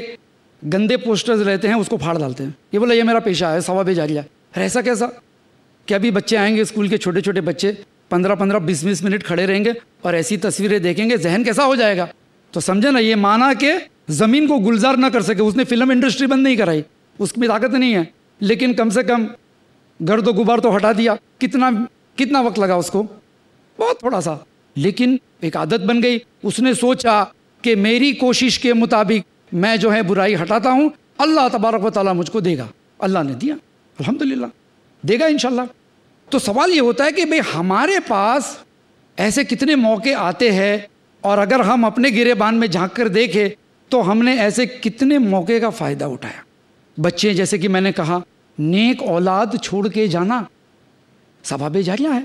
گندے پوسٹرز رہتے ہیں اس کو پھاڑ ڈالتے ہیں. یہ بولا یہ میرا پیشہ ہے، ثواب جاریہ. ایسا کیسا کہ ابھی بچے آئیں گے اسکول کے، چھوٹے چھوٹے بچے 15-15 20-20 منٹ کھڑے رہیں گے اور ایسی تصویریں دیکھیں گے، ذہن کیسا ہو جائے گا. تو سمجھے نا، یہ مانا کہ زمین کو گلزار نہ کر سکے. اس نے فلم انڈسٹری بند نہیں کرائی، اس میں طاقت نہیں ہے، لیکن کم سے کم گرد و غبار تو ہٹا دیا. کتنا وقت لگا اس کو؟ بہت تھوڑا سا. لیکن ایک عادت بن گئی. اس نے سوچا کہ میری کوشش کے مطابق میں جو ہے برائی ہٹاتا ہوں، اللہ تبارک و تعالیٰ مجھ کو دے گا. اللہ نے دیا، الحمدللہ دے گا انشاءاللہ. تو سوال یہ ہوتا ہے کہ بھئی ہمارے پاس ایسے کتنے موقع آتے ہیں، اور اگر ہم اپنے گریبان میں جھانک کر دیکھیں تو ہم نے ایسے کتنے موقع کا فائدہ اٹھایا. بچے، جیسے کہ میں نے کہا، نیک اولاد چھوڑ کے جانا ثواب جاریہ ہے.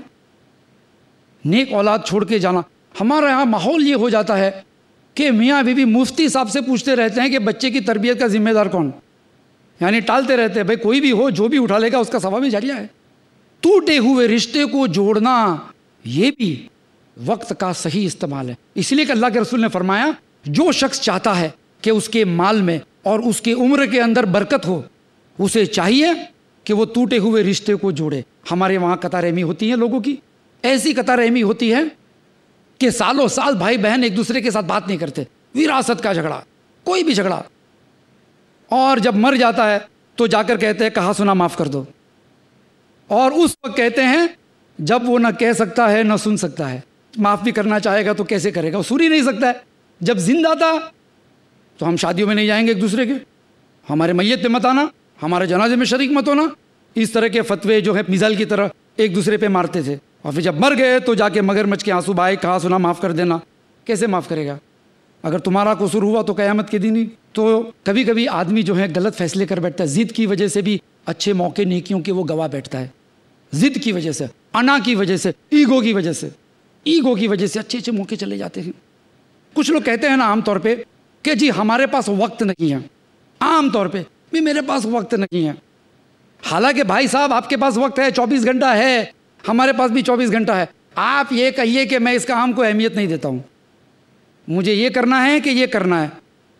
نیک اولاد چھوڑ کے جانا. ہمارے یہاں ماحول یہ ہو جاتا ہے کہ میاں بیوی مفتی صاحب سے پوچھتے رہتے ہیں کہ بچے کی تربیت کا ذمہ دار کون، یعنی ٹالتے رہتے ہیں. بھائی کوئی بھی ہو، جو بھی اٹھا لے گا اس کا ثواب جاریہ ہے. ٹوٹے ہوئے رشتے کو جوڑنا یہ بھی وقت کا صحیح استعمال ہے. اس لیے کہ اللہ کے رسول نے فرمایا جو شخص چاہتا ہے کہ اس کے مال میں اور اس کے عمر کے اندر برکت ہو، اسے چاہیے کہ وہ ٹوٹے ہوئے رشتے کو جوڑے. ہمارے وہاں قطع رحمی ہوتی ہے لوگوں کی، ایسی قطع رحمی ہوتی ہے کہ سالوں سال بھائی بہن ایک دوسرے کے ساتھ بات نہیں کرتے، وراثت کا جھگڑا، کوئی بھی جھگڑا، اور جب مر جاتا ہے تو جا کر کہتے ہیں کہا سنا معاف کر دو. اور اس وقت کہتے ہیں جب وہ نہ کہہ سکتا ہے نہ سن سکتا ہے. معاف بھی کرنا چاہے گا تو کیسے کرے گا، وہ سن ہی نہیں سکتا ہے. جب زندہ تھا تو ہم شادیوں میں نہیں جائیں گے ایک دوسرے کے، ہمارے میت پہ مت آنا، ہمارے جنازے میں شریک مت ہونا. اس طرح کے فتوے جو ہے میزائل کی طرح ایک دوسرے پہ مارتے تھے. اور پھر جب مر گئے تو جا کے مگر مچھ کے آنسو بہائے، کہا سنا معاف کر دینا. کیسے معاف کرے گا؟ اگر تمہارا قصور ہوا تو قیامت کے دن ہی. تو کبھی کبھی آدمی جو ہے غلط فیصلے کر بیٹھتا ہے، ضد کی وجہ سے بھی اچھے موقع نیکیوں کے وہ گوا بیٹھتا ہے. ضد کی وجہ سے، انا کی وجہ سے، ایگو کی وجہ سے، ایگو کی وجہ سے اچھے اچھے موقع چلے جاتے ہیں. کچھ لوگ کہتے ہیں نا عام طور پہ کہ جی ہمارے پاس وقت نہیں ہے. عام طور پہ بھی میرے پاس وقت نہیں ہے. حالانکہ بھائی صاحب آپ کے پاس وقت ہے، 24 گھنٹہ ہے، ہمارے پاس بھی 24 گھنٹہ ہے. آپ یہ کہیے کہ میں اس کام کو اہمیت نہیں دیتا ہوں، مجھے یہ کرنا ہے کہ یہ کرنا ہے،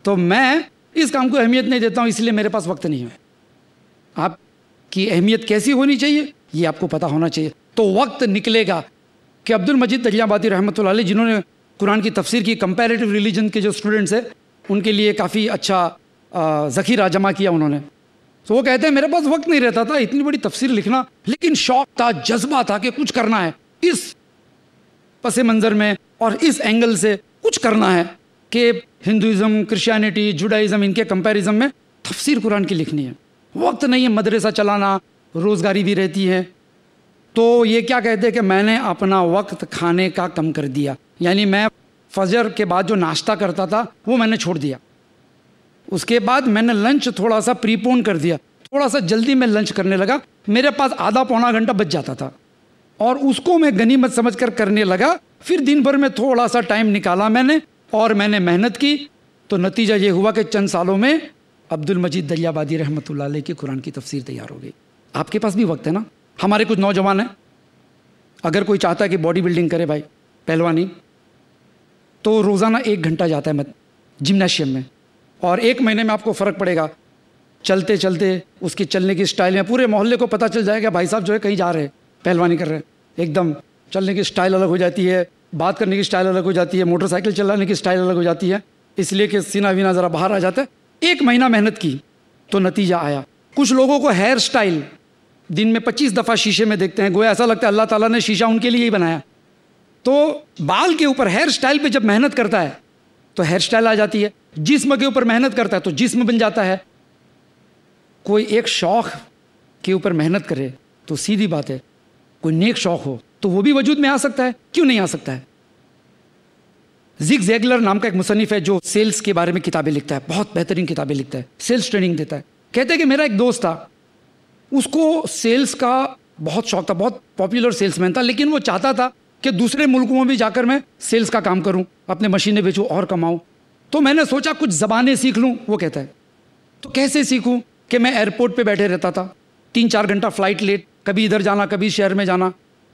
تو میں اس کام کو اہمیت نہیں دیتا ہوں اس لیے میرے پاس وقت نہیں ہے. آپ کی اہمیت کیسی ہونی چاہیے یہ آپ کو پتہ ہونا چاہیے. تو وقت نکلے گا کہ عبد المجید دجلہ آبادی رحمۃ اللہ علیہ جنہوں نے قرآن کی تفسیر کی، کمپیریٹیو ریلیجن کے جو اسٹوڈنٹس ہیں ان کے لیے کافی اچھا ذخیرہ جمع کیا انہوں نے. تو وہ کہتے ہیں میرے پاس وقت نہیں رہتا تھا اتنی بڑی تفسیر لکھنا، لیکن شوق تھا، جذبہ تھا کہ کچھ کرنا ہے، اس پس منظر میں اور اس اینگل سے کچھ کرنا ہے کہ ہندوازم، کرسچینٹی، جوڈائزم ان کے کمپیریزن میں تفسیر قرآن کی لکھنی ہے. وقت نہیں ہے، مدرسہ چلانا، روزگاری بھی رہتی ہے. تو یہ کیا کہتے ہیں کہ میں نے اپنا وقت کھانے کا کم کر دیا، یعنی میں فجر کے بعد جو ناشتہ کرتا تھا وہ میں نے چھوڑ دیا. اس کے بعد میں نے لنچ تھوڑا سا پریپون کر دیا، تھوڑا سا جلدی میں لنچ کرنے لگا. میرے پاس آدھا پونا گھنٹہ بچ جاتا تھا اور اس کو میں غنیمت سمجھ کر کرنے لگا. پھر دن بھر میں تھوڑا سا ٹائم نکالا میں نے اور میں نے محنت کی. تو نتیجہ یہ ہوا کہ چند سالوں میں عبد المجید دجلہ آبادی رحمۃ اللہ علیہ کی قرآن کی تفسیر تیار ہو گئی. آپ کے پاس بھی وقت ہے نا. ہمارے کچھ نوجوان ہیں، اگر کوئی چاہتا ہے کہ باڈی بلڈنگ کرے بھائی، پہلوانی، تو روزانہ 1 گھنٹہ جاتا ہے جمناشیم میں، اور 1 مہینے میں آپ کو فرق پڑے گا. چلتے چلتے اس کی چلنے کی سٹائل میں پورے محلے کو پتہ چل جائے گا بھائی صاحب جو ہے کہیں جا رہے ہیں، پہلوانی کر رہے ہیں. ایک دم چلنے کی سٹائل الگ ہو جاتی ہے، بات کرنے کی سٹائل الگ ہو جاتی ہے، موٹر سائیکل چلانے کی سٹائل الگ ہو جاتی ہے، اس لیے کہ سینہ وینہ ذرا باہر آ جاتا ہے. 1 مہینہ محنت کی تو نتیجہ آیا. کچھ لوگوں کو ہیئر سٹائل دن میں 25 دفعہ شیشے میں دیکھتے ہیں، گویا ایسا لگتا ہے اللہ تعالیٰ نے شیشہ ان کے لیے ہی بنایا. تو بال کے اوپر ہیئر سٹائل پہ جب محنت کرتا ہے تو ہیئر سٹائل آ جاتی ہے. جسم کے اوپر محنت کرتا ہے تو جسم بن جاتا ہے. کوئی ایک شوق کے اوپر محنت کرے تو سیدھی بات ہے کوئی نیک شوق ہو تو وہ بھی وجود میں آ سکتا ہے، کیوں نہیں آ سکتا ہے. زگ زیگلر نام کا ایک مصنف ہے جو سیلز کے بارے میں کتابیں لکھتا ہے، بہت بہترین کتابیں لکھتا ہے، سیلز ٹریننگ دیتا ہے. کہتے ہیں کہ میرا ایک دوست تھا، اس کو سیلز کا بہت شوق تھا، بہت پاپولر سیلز مین تھا، لیکن وہ چاہتا تھا کہ دوسرے ملکوں میں بھی جا کر میں سیلز کا کام کروں، اپنے مشینیں بیچوں اور کماؤں. تو میں نے سوچا کچھ زبانیں سیکھ لوں. وہ کہتا ہے تو کیسے سیکھوں کہ میں ایئرپورٹ پہ بیٹھے رہتا تھا، 3-4 گھنٹہ فلائٹ لیٹ، کبھی ادھر جانا کبھی شہر میں جانا.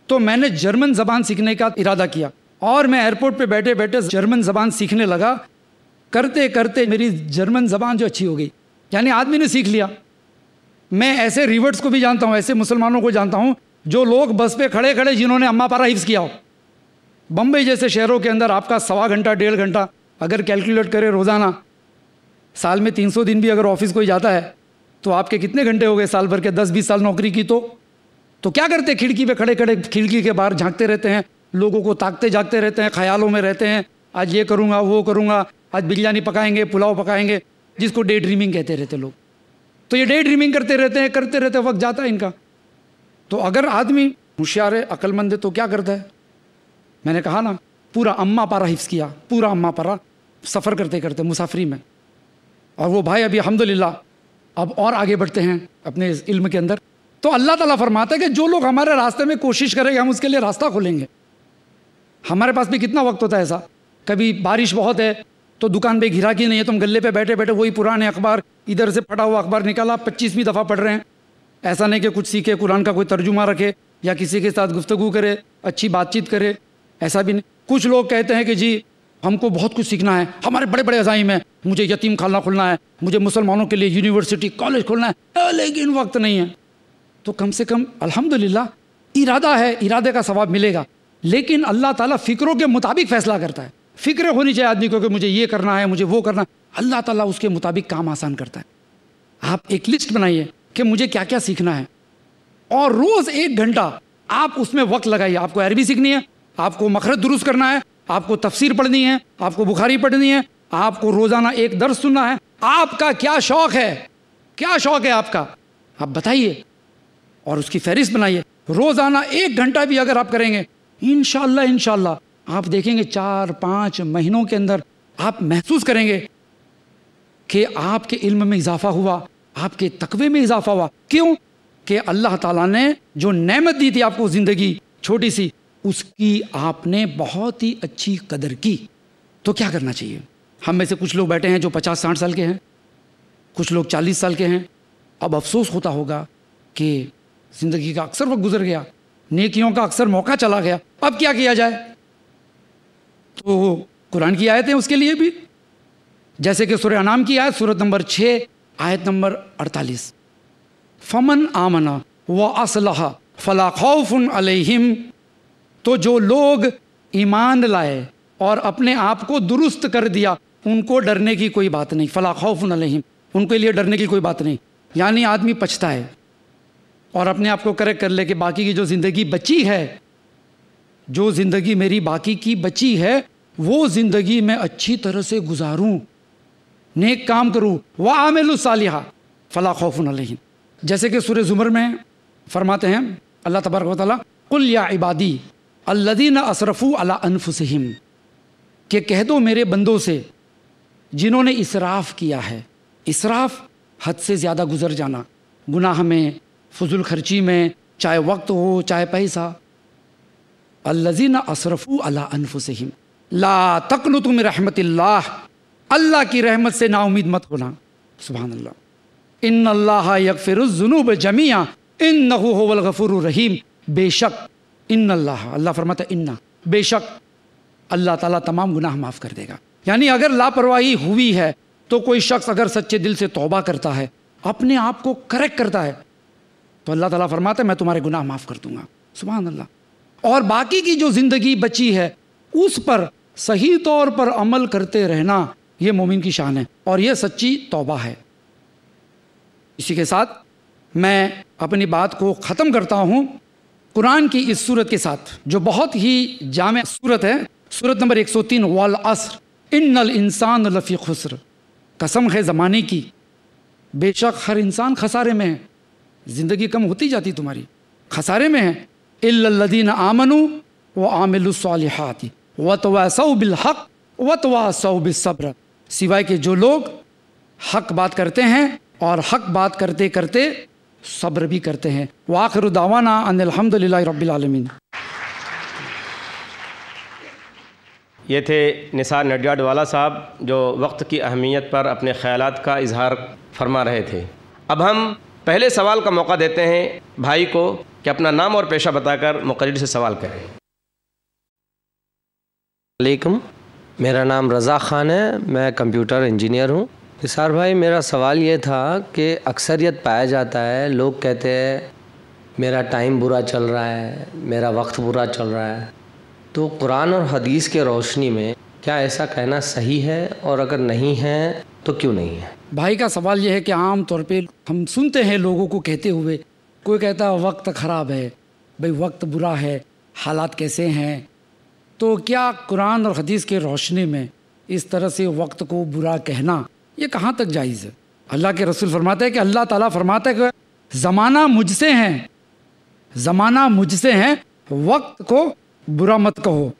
تو میں نے جرمن زبان سیکھنے کا ارادہ کیا اور میں ایئرپورٹ پہ بیٹھے بیٹھے جرمن زبان سیکھنے لگا. کرتے کرتے میری جرمن زبان جو اچھی ہو گئی، یعنی آدمی نے سیکھ لیا. میں ایسے ریورٹس کو بھی جانتا ہوں، ایسے مسلمانوں کو جانتا ہوں جو لوگ بس پہ کھڑے کھڑے جنہوں نے اما پارا حفظ کیا ہو. بمبئی جیسے شہروں کے اندر آپ کا 1.25 گھنٹہ 1.5 گھنٹہ اگر کیلکولیٹ کرے روزانہ، سال میں 300 دن بھی اگر آفس کوئی جاتا ہے تو آپ کے کتنے گھنٹے ہو گئے سال بھر کے؟ 10-20 سال نوکری کی. تو کیا کرتے؟ کھڑکی پہ کھڑے کھڑے کھڑکی کے باہر جھانکتے رہتے ہیں، لوگوں کو تاکتے جاگتے رہتے ہیں، خیالوں میں رہتے ہیں آج یہ کروں گا وہ کروں گا، آج بریانی پکائیں گے پلاؤ پکائیں گے، جس کو ڈے ڈریمنگ کہتے رہتے لوگ. تو یہ ڈے ڈریمنگ کرتے رہتے وقت جاتا ہے ان کا. تو اگر آدمی ہوشیار ہے، عقل مند ہے تو کیا کرتا ہے؟ میں نے کہا نا پورا اما پارا حفظ کیا، پورا اما پارا سفر کرتے کرتے مسافری میں. اور وہ بھائی ابھی الحمدللہ اب اور آگے بڑھتے ہیں اپنے علم کے اندر. تو اللہ تعالیٰ فرماتا ہے کہ جو لوگ ہمارے راستے میں کوشش کریں گے ہم اس کے لیے راستہ کھولیں گے. ہمارے پاس بھی کتنا وقت ہوتا ہے ایسا، کبھی بارش بہت ہے تو دکان پہ گھراکی نہیں ہے، تم گلے پہ بیٹھے بیٹھے وہی پرانے اخبار، ادھر سے پھٹا ہوا اخبار نکالا 25ویں دفعہ پڑھ رہے ہیں. ایسا نہیں کہ کچھ سیکھے، قرآن کا کوئی ترجمہ رکھے یا کسی کے ساتھ گفتگو کرے، اچھی بات چیت کرے، ایسا بھی نہیں. کچھ لوگ کہتے ہیں کہ جی ہم کو بہت کچھ سیکھنا ہے، ہمارے بڑے بڑے عزائم ہیں، مجھے یتیم خانہ کھولنا ہے، مجھے مسلمانوں کے لیے یونیورسٹی کالج کھولنا ہے، لیکن وقت نہیں ہے. تو کم سے کم الحمدللہ ارادہ ہے، ارادے کا ثواب ملے گا. لیکن اللہ تعالیٰ فکروں کے مطابق فیصلہ کرتا ہے. فکریں ہونی چاہیے آدمی کو کہ مجھے یہ کرنا ہے، مجھے وہ کرنا ہے. اللہ تعالیٰ اس کے مطابق کام آسان کرتا ہے. آپ ایک لسٹ بنائیے کہ مجھے کیا کیا سیکھنا ہے اور روز 1 گھنٹہ آپ اس میں وقت لگائیے. آپ کو عربی سیکھنی ہے، آپ کو مخرج درست کرنا ہے، آپ کو تفسیر پڑھنی ہے، آپ کو بخاری پڑھنی ہے، آپ کو روزانہ 1 درس سننا ہے. آپ کا کیا شوق ہے؟ کیا شوق ہے آپ کا؟ آپ بتائیے اور اس کی فہرست بنائیے. روزانہ 1 گھنٹہ بھی اگر آپ کریں گے انشاءاللہ آپ دیکھیں گے 4-5 مہینوں کے اندر آپ محسوس کریں گے کہ آپ کے علم میں اضافہ ہوا، آپ کے تقوی میں اضافہ ہوا. کیوں؟ کہ اللہ تعالیٰ نے جو نعمت دی تھی آپ کو زندگی چھوٹی سی، اس کی آپ نے بہت ہی اچھی قدر کی. تو کیا کرنا چاہیے؟ ہم میں سے کچھ لوگ بیٹھے ہیں جو 50-60 سال کے ہیں، کچھ لوگ 40 سال کے ہیں. اب افسوس ہوتا ہوگا کہ زندگی کا اکثر وقت گزر گیا، نیکیوں کا اکثر موقع چلا گیا، اب کیا کیا جائے؟ تو قرآن کی آیتیں اس کے لیے بھی جیسے کہ سورہ انعام کی آیت سورت نمبر 6 آیت نمبر 48، فمن آمنا واصلح فلا خوف علیہم، تو جو لوگ ایمان لائے اور اپنے آپ کو درست کر دیا ان کو ڈرنے کی کوئی بات نہیں، فلا خوف علیہم، ان کے لیے ڈرنے کی کوئی بات نہیں۔ یعنی آدمی پچھتا ہے اور اپنے آپ کو کریکٹ کر لے کہ باقی کی جو زندگی بچی ہے، جو زندگی میری باقی کی بچی ہے وہ زندگی میں اچھی طرح سے گزاروں، نیک کام کروں، وَعَامِلُوا الصَّالِحَاتِ فَلَا خَوْفٌ عَلَيْهِمْ، جیسے کہ سورہ زمر میں فرماتے ہیں اللہ تبارک و تعالیٰ، قُلْ يَا عِبَادِي الَّذِينَ أَسْرَفُوا عَلَىٰ أَنفُسِهِمْ، کہ کہہ دو میرے بندوں سے جنہوں نے اسراف کیا ہے۔ اسراف حد سے زیادہ گزر جانا، گناہ میں، فضول خرچی میں، چاہے وقت ہو چاہے پیسہ۔ الذین اسرفوا علی انفسہم لا تقنطوا من رحمت اللہ، اللہ کی رحمت سے نا امید مت ہونا۔ سبحان اللہ، ان اللہ یغفر الذنوب جميعا انہ هو الغفور الرحیم، بے شک ان اللہ فرماتا ہے ان، بے شک اللہ تعالیٰ تمام گناہ معاف کر دے گا۔ یعنی اگر لاپرواہی ہوئی ہے تو کوئی شخص اگر سچے دل سے توبہ کرتا ہے، اپنے آپ کو کریکٹ کرتا ہے، تو اللہ تعالیٰ فرماتا ہے میں تمہارے گناہ معاف کر دوں گا۔ سبحان اللہ۔ اور باقی کی جو زندگی بچی ہے اس پر صحیح طور پر عمل کرتے رہنا، یہ مومن کی شان ہے اور یہ سچی توبہ ہے۔ اسی کے ساتھ میں اپنی بات کو ختم کرتا ہوں قرآن کی اس سورت کے ساتھ جو بہت ہی جامع سورت ہے، سورت نمبر 103، والعصر ان الانسان لفی خسر، قسم ہے زمانے کی، بے شک ہر انسان خسارے میں ہے، زندگی کم ہوتی جاتی تمہاری، خسارے میں ہے، الا الذین آمنوا وعملوا الصالحات وتواصوا بالحق وتواصوا بالصبر، سوائے کہ جو لوگ حق بات کرتے ہیں اور حق بات کرتے کرتے صبر بھی کرتے ہیں۔ وآخر دعوانا ان الحمد للہ رب العالمین۔ یہ تھے نثار نڈیاڈ والا صاحب جو وقت کی اہمیت پر اپنے خیالات کا اظہار فرما رہے تھے۔ اب ہم پہلے سوال کا موقع دیتے ہیں بھائی کو کہ اپنا نام اور پیشہ بتا کر مقرر سے سوال کریں۔ علیکم، میرا نام رضا خان ہے، میں کمپیوٹر انجینئر ہوں۔ نثار بھائی، میرا سوال یہ تھا کہ اکثریت پایا جاتا ہے، لوگ کہتے ہیں میرا ٹائم برا چل رہا ہے، میرا وقت برا چل رہا ہے، تو قرآن اور حدیث کے روشنی میں کیا ایسا کہنا صحیح ہے، اور اگر نہیں ہے تو کیوں نہیں ہے؟ بھائی کا سوال یہ ہے کہ عام طور پہ ہم سنتے ہیں لوگوں کو کہتے ہوئے، کوئی کہتا ہے وقت خراب ہے، بھئی وقت برا ہے، حالات کیسے ہیں، تو کیا قرآن اور حدیث کے روشنی میں اس طرح سے وقت کو برا کہنا یہ کہاں تک جائز ہے؟ اللہ کے رسول فرماتے ہیں کہ اللہ تعالیٰ فرماتا ہے کہ زمانہ مجھ سے ہیں، زمانہ مجھ سے ہیں، وقت کو برا مت کہو۔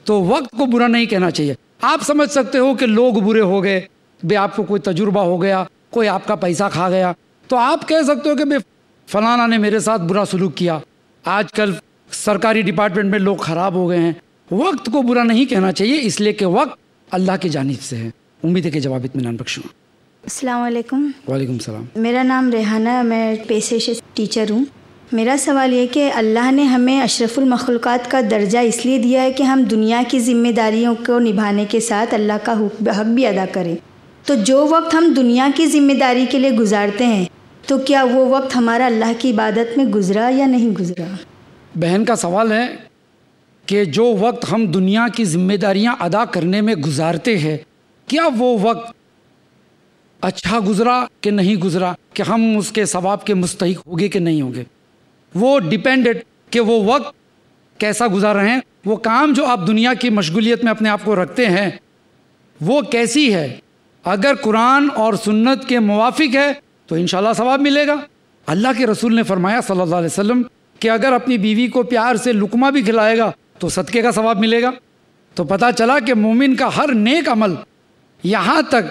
تو وقت کو برا نہیں کہنا چاہیے۔ آپ سمجھ سکتے ہو کہ لوگ برے ہو گئے، بے آپ کو کوئی تجربہ ہو گیا، کوئی آپ کا پیسہ کھا گیا، تو آپ کہہ سکتے ہو کہ بے فلانا نے میرے ساتھ برا سلوک کیا، آج کل سرکاری ڈپارٹمنٹ میں لوگ خراب ہو گئے ہیں۔ وقت کو برا نہیں کہنا چاہیے، اس لیے کہ وقت اللہ کی جانب سے ہے۔ امید ہے کہ جواب اطمینان بخشوں۔ السلام علیکم۔ وعلیکم السلام۔ میرا نام ریحانہ، میں پیشے سے ٹیچر ہوں۔ میرا سوال یہ کہ اللہ نے ہمیں اشرف المخلوقات کا درجہ اس لیے دیا ہے کہ ہم دنیا کی ذمہ داریوں کو نبھانے کے ساتھ اللہ کا حق بھی ادا کریں، تو جو وقت ہم دنیا کی ذمہ داری کے لیے گزارتے ہیں تو کیا وہ وقت ہمارا اللہ کی عبادت میں گزرا یا نہیں گزرا؟ بہن کا سوال ہے کہ جو وقت ہم دنیا کی ذمہ داریاں ادا کرنے میں گزارتے ہیں کیا وہ وقت اچھا گزرا کہ نہیں گزرا، کہ ہم اس کے ثواب کے مستحق ہوگے کہ نہیں ہوگے۔ وہ ڈیپینڈڈ کہ وہ وقت کیسا گزار رہے ہیں، وہ کام جو آپ دنیا کی مشغولیت میں اپنے آپ کو رکھتے ہیں وہ کیسی ہے۔ اگر قرآن اور سنت کے موافق ہے تو انشاءاللہ ثواب ملے گا۔ اللہ کے رسول نے فرمایا صلی اللہ علیہ وسلم کہ اگر اپنی بیوی کو پیار سے لقمہ بھی کھلائے گا تو صدقے کا ثواب ملے گا۔ تو پتہ چلا کہ مومن کا ہر نیک عمل، یہاں تک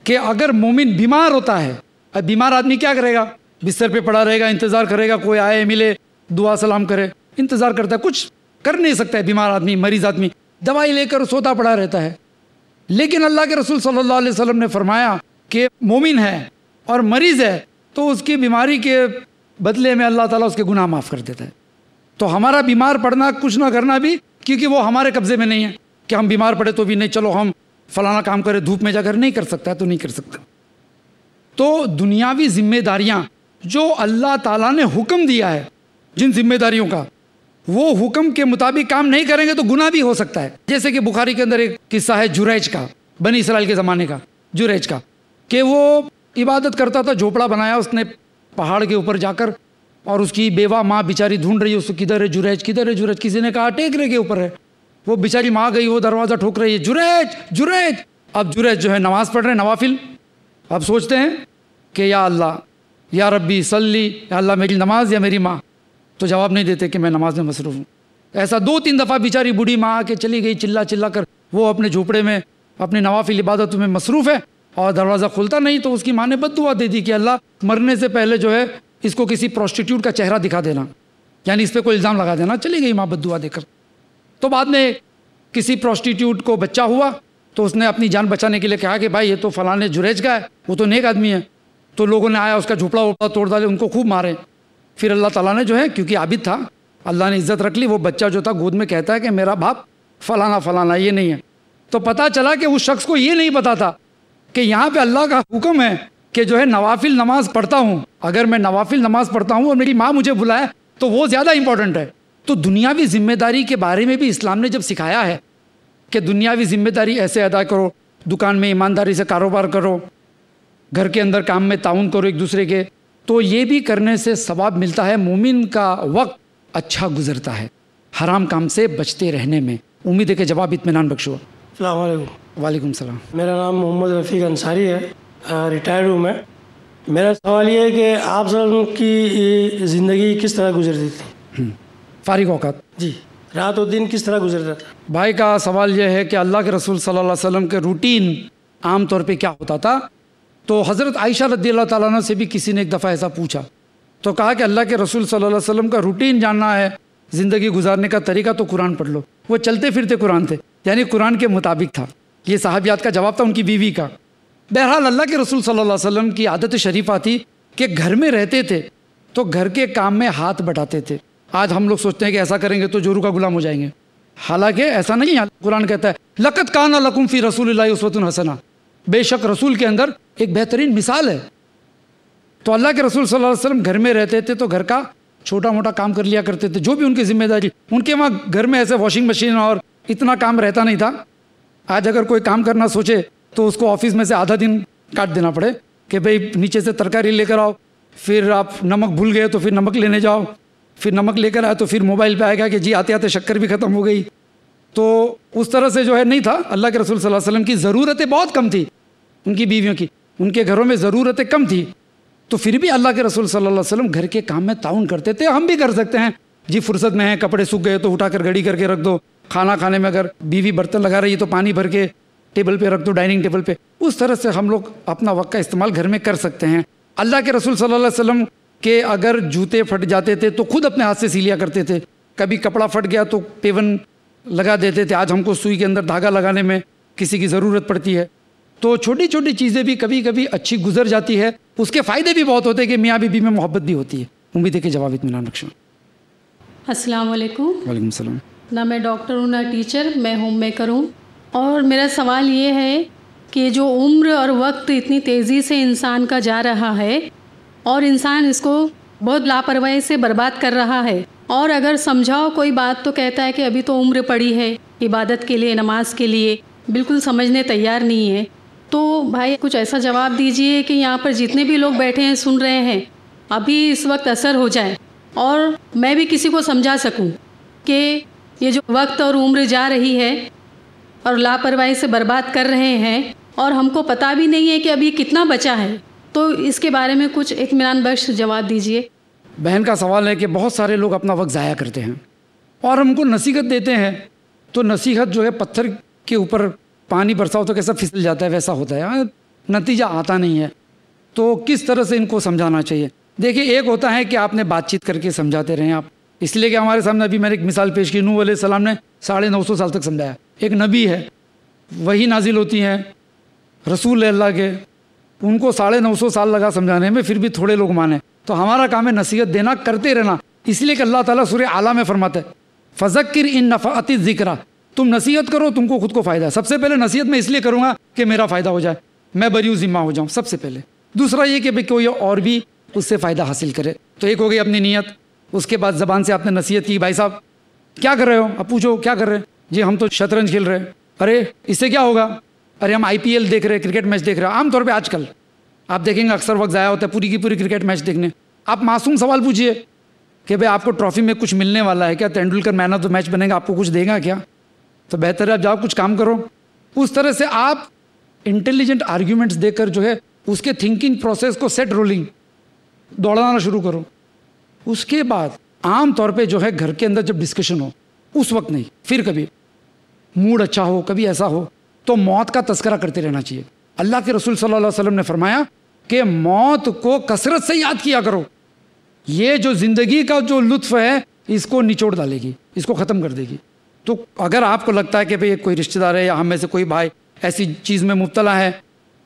کہ اگر مومن بیمار ہوتا ہے، اب بیمار آدمی کیا کرے گا؟ بستر پہ پڑا رہے گا، انتظار کرے گا کوئی آئے ملے دعا سلام کرے، انتظار کرتا ہے، کچھ کر نہیں سکتا ہے۔ بیمار آدمی، مریض آدمی دوائی لے کر سوتا پڑا رہتا ہے۔ لیکن اللہ کے رسول صلی اللہ علیہ وسلم نے فرمایا کہ مومن ہے اور مریض ہے تو اس کی بیماری کے بدلے میں اللہ تعالیٰ اس کے گناہ معاف کر دیتا ہے۔ تو ہمارا بیمار پڑنا، کچھ نہ کرنا بھی، کیونکہ وہ ہمارے قبضے میں نہیں ہے کہ ہم بیمار پڑے تو بھی نہیں، چلو ہم فلانا کام کرے دھوپ میں جا کر، نہیں کر سکتا ہے تو نہیں کر سکتا۔ تو دنیاوی ذمہ داریاں جو اللہ تعالیٰ نے حکم دیا ہے، جن ذمہ داریوں کا وہ حکم کے مطابق کام نہیں کریں گے تو گناہ بھی ہو سکتا ہے۔ جیسے کہ بخاری کے اندر ایک قصہ ہے جریج کا، بنی اسرائیل کے زمانے کا، جریج کا، کہ وہ عبادت کرتا تھا، جھوپڑا بنایا اس نے پہاڑ کے اوپر جا کر، اور اس کی بیوہ ماں بیچاری ڈھونڈ رہی ہے اس کو، کدھر ہے جریج، کدھر ہے جریج؟ کسی نے کہا ٹیکرے کے اوپر ہے۔ وہ بیچاری ماں گئی، وہ دروازہ ٹھوک رہی ہے، جریج جریج۔ اب جریج جو ہے نماز پڑھ رہے ہیں، نوافل۔ اب سوچتے ہیں کہ یا اللہ، یا ربی صلی، یا اللہ میری نماز یا میری ماں؟ تو جواب نہیں دیتے کہ میں نماز میں مصروف ہوں۔ ایسا 2-3 دفعہ بیچاری بوڑھی ماں آ کے چلی گئی، چلا چلا کر وہ اپنے جھوپڑے میں اپنی نوافل عبادتوں میں مصروف ہے، اور دروازہ کھلتا نہیں۔ تو اس کی ماں نے بد دعا دے دی کہ اللہ مرنے سے پہلے جو ہے اس کو کسی پروسٹیٹیوٹ کا چہرہ دکھا دینا، یعنی اس پہ کوئی الزام لگا دینا۔ چلی گئی ماں بد دعا دے کر۔ تو بعد میں کسی پروسٹیٹیوٹ کو بچہ ہوا تو اس نے اپنی جان بچانے کے لیے کہا کہ بھائی یہ تو فلاں جریج کا ہے، وہ تو نیک آدمی ہے۔ تو لوگوں نے آیا، اس کا جھوپڑا وپڑا توڑ ڈالے، ان کو خوب مارے۔ پھر اللہ تعالیٰ نے جو ہے، کیونکہ عابد تھا، اللہ نے عزت رکھ لی۔ وہ بچہ جو تھا گود میں کہتا ہے کہ میرا باپ فلانا فلانا، یہ نہیں ہے۔ تو پتہ چلا کہ اس شخص کو یہ نہیں پتا تھا کہ یہاں پہ اللہ کا حکم ہے کہ جو ہے نوافل نماز پڑھتا ہوں، اگر میں نوافل نماز پڑھتا ہوں اور میری ماں مجھے بلائے تو وہ زیادہ امپورٹنٹ ہے۔ تو دنیاوی ذمہ داری کے بارے میں بھی اسلام نے جب سکھایا ہے کہ دنیاوی ذمہ داری ایسے ادا کرو، دکان میں ایمانداری سے کاروبار کرو، گھر کے اندر کام میں تعاون کرو ایک دوسرے کے، تو یہ بھی کرنے سے ثواب ملتا ہے۔ مومن کا وقت اچھا گزرتا ہے حرام کام سے بچتے رہنے میں۔ امید ہے کہ جواب اطمینان بخش ہوا۔ السلام علیکم۔ وعلیکم السلام۔ میرا نام محمد رفیق انصاری ہے، ریٹائرڈ ہوں میں۔ میرا سوال یہ ہے کہ آپ صلی اللہ علیہ وسلم کی زندگی کس طرح گزرتی تھی؟ فارغ اوقات جی، رات و دن کس طرح گزرتا تھا؟ بھائی کا سوال یہ ہے کہ اللہ کے رسول صلی اللہ علیہ وسلم کے روٹین عام طور پہ کیا ہوتا تھا؟ تو حضرت عائشہ رضی اللہ تعالیٰ عنہ سے بھی کسی نے ایک دفعہ ایسا پوچھا، تو کہا کہ اللہ کے رسول صلی اللہ علیہ وسلم کا روٹین جاننا ہے، زندگی گزارنے کا طریقہ، تو قرآن پڑھ لو۔ وہ چلتے پھرتے قرآن تھے، یعنی قرآن کے مطابق تھا۔ یہ صحابیات کا جواب تھا ان کی بیوی کا۔ بہرحال اللہ کے رسول صلی اللہ علیہ وسلم کی عادت شریفہ تھی کہ گھر میں رہتے تھے تو گھر کے کام میں ہاتھ بٹاتے تھے۔ آج ہم لوگ سوچتے ہیں کہ ایسا کریں گے تو جورو کا غلام ہو جائیں گے، حالانکہ ایسا نہیں ہے۔ قرآن کہتا ہے لقد کان لکم فی رسول اللہ اسوۃ حسنہ، بے شک رسول کے اندر ایک بہترین مثال ہے۔ تو اللہ کے رسول صلی اللہ علیہ وسلم گھر میں رہتے تھے تو گھر کا چھوٹا موٹا کام کر لیا کرتے تھے، جو بھی ان کی ذمہ داری۔ ان کے وہاں گھر میں ایسے واشنگ مشین اور اتنا کام رہتا نہیں تھا۔ آج اگر کوئی کام کرنا سوچے تو اس کو آفس میں سے آدھا دن کاٹ دینا پڑے کہ بھئی نیچے سے ترکاری لے کر آؤ، پھر آپ نمک بھول گئے تو پھر نمک لینے جاؤ، پھر نمک لے کر آئے تو پھر موبائل پہ آئے گا کہ جی آتے آتے شکر بھی ختم ہو گئی۔ تو اس طرح سے جو ہے نہیں تھا۔ اللہ کے رسول صلی اللہ علیہ وسلم کی ضرورتیں بہت کم تھی، ان کی بیویوں کی، ان کے گھروں میں ضرورتیں کم تھی، تو پھر بھی اللہ کے رسول صلی اللہ علیہ وسلم گھر کے کام میں تعاون کرتے تھے۔ ہم بھی کر سکتے ہیں جی، فرصت میں ہیں، کپڑے سوکھ گئے تو اٹھا کر گھڑی کر کے رکھ دو، کھانا کھانے میں اگر بیوی برتن لگا رہی ہے تو پانی بھر کے ٹیبل پہ رکھ دو، ڈائننگ ٹیبل پہ۔ اس طرح سے ہم لوگ اپنا وقت کا استعمال گھر میں کر سکتے ہیں۔ اللہ کے رسول صلی اللہ علیہ وسلم کے اگر جوتے پھٹ جاتے تھے تو خود اپنے ہاتھ سے سی لیا کرتے تھے۔ کبھی کپڑا پھٹ گیا تو پیون لگا دیتے تھے۔ آج ہم کو سوئی کے اندر دھاگا لگانے میں کسی کی ضرورت پڑتی ہے، تو چھوٹی چھوٹی چیزیں بھی کبھی کبھی اچھی گزر جاتی ہے، اس کے فائدے بھی بہت ہوتے ہیں کہ میاں بیوی میں محبت بھی ہوتی ہے۔ امید ہے کہ جواب اطمینان بخش۔ السلام علیکم۔ وعلیکم السلام۔ نہ میں ڈاکٹر ہوں نہ ٹیچر، میں ہوم میکر ہوں، اور میرا سوال یہ ہے کہ جو عمر اور وقت اتنی تیزی سے انسان کا جا رہا ہے اور انسان اس کو بہت لاپرواہی سے برباد کر رہا ہے، اور اگر سمجھاؤ کوئی بات تو کہتا ہے کہ ابھی تو عمر پڑی ہے عبادت کے لیے، نماز کے لیے، بالکل سمجھنے تیار نہیں ہے۔ تو بھائی کچھ ایسا جواب دیجئے کہ یہاں پر جتنے بھی لوگ بیٹھے ہیں سن رہے ہیں، ابھی اس وقت اثر ہو جائے اور میں بھی کسی کو سمجھا سکوں کہ یہ جو وقت اور عمر جا رہی ہے اور لاپرواہی سے برباد کر رہے ہیں، اور ہم کو پتہ بھی نہیں ہے کہ ابھی کتنا بچا ہے، تو اس کے بارے میں کچھ اطمینان بخش جواب دیجئے۔ بہن کا سوال ہے کہ بہت سارے لوگ اپنا وقت ضائع کرتے ہیں اور ہم کو نصیحت دیتے ہیں، تو نصیحت جو ہے پتھر کے اوپر پانی برساؤ تو کیسا پھسل جاتا ہے ویسا ہوتا ہے، نتیجہ آتا نہیں ہے۔ تو کس طرح سے ان کو سمجھانا چاہیے؟ دیکھیے، ایک ہوتا ہے کہ آپ نے بات چیت کر کے سمجھاتے رہیں آپ، اس لیے کہ ہمارے سامنے ابھی میں نے ایک مثال پیش کی، نوح علیہ السلام نے 950 سال تک سمجھایا۔ ایک نبی ہے، وہی نازل ہوتی ہیں، رسول اللہ کے، ان کو 950 سال لگا سمجھانے میں، پھر بھی تھوڑے لوگ مانے۔ تو ہمارا کام ہے نصیحت دینا، کرتے رہنا، اس لیے کہ اللہ تعالیٰ سورہ اعلیٰ میں فرماتا ہے فذکر ان نفعت الذکریٰ، تم نصیحت کرو، تم کو خود کو فائدہ ہے. سب سے پہلے نصیحت میں اس لیے کروں گا کہ میرا فائدہ ہو جائے، میں بری ذمہ ہو جاؤں سب سے پہلے. دوسرا یہ کہ کوئی اور بھی اس سے فائدہ حاصل کرے. تو ایک ہو گئی اپنی نیت. اس کے بعد زبان سے آپ نے نصیحت کی، بھائی صاحب کیا کر رہے ہو؟ اب پوچھو کیا کر رہے ہیں؟ جی ہم تو شطرنج کھیل رہے ہیں. ارے اس سے کیا ہوگا؟ ارے ہم IPL دیکھ رہے ہیں، کرکٹ میچ دیکھ رہے ہیں. عام طور پہ آج کل آپ دیکھیں گے اکثر وقت ضائع ہوتا ہے پوری کی پوری کرکٹ میچ دیکھنے. آپ معصوم سوال پوچھیے کہ بھائی آپ کو ٹرافی میں کچھ ملنے والا ہے کیا؟ تینڈولکر مین آف دا میچ بنے گا، آپ کو کچھ دے گا کیا؟ تو بہتر ہے آپ جاؤ کچھ کام کرو. اس طرح سے آپ انٹیلیجنٹ آرگیومنٹس دے کر جو ہے اس کے تھنکنگ پروسیس کو سیٹ رولنگ دوڑانا شروع کرو. اس کے بعد عام طور پہ جو ہے گھر کے اندر جب ڈسکشن ہو اس وقت نہیں، پھر کبھی موڈ اچھا ہو، کبھی ایسا ہو تو موت کا تذکرہ کرتے رہنا چاہیے. اللہ کے رسول صلی اللہ علیہ وسلم نے فرمایا کہ موت کو کثرت سے یاد کیا کرو، یہ جو زندگی کا جو لطف ہے اس کو نچوڑ ڈالے گی، اس کو ختم کر دے گی. تو اگر آپ کو لگتا ہے کہ بھئی کوئی رشتہ دار ہے یا ہم میں سے کوئی بھائی ایسی چیز میں مبتلا ہے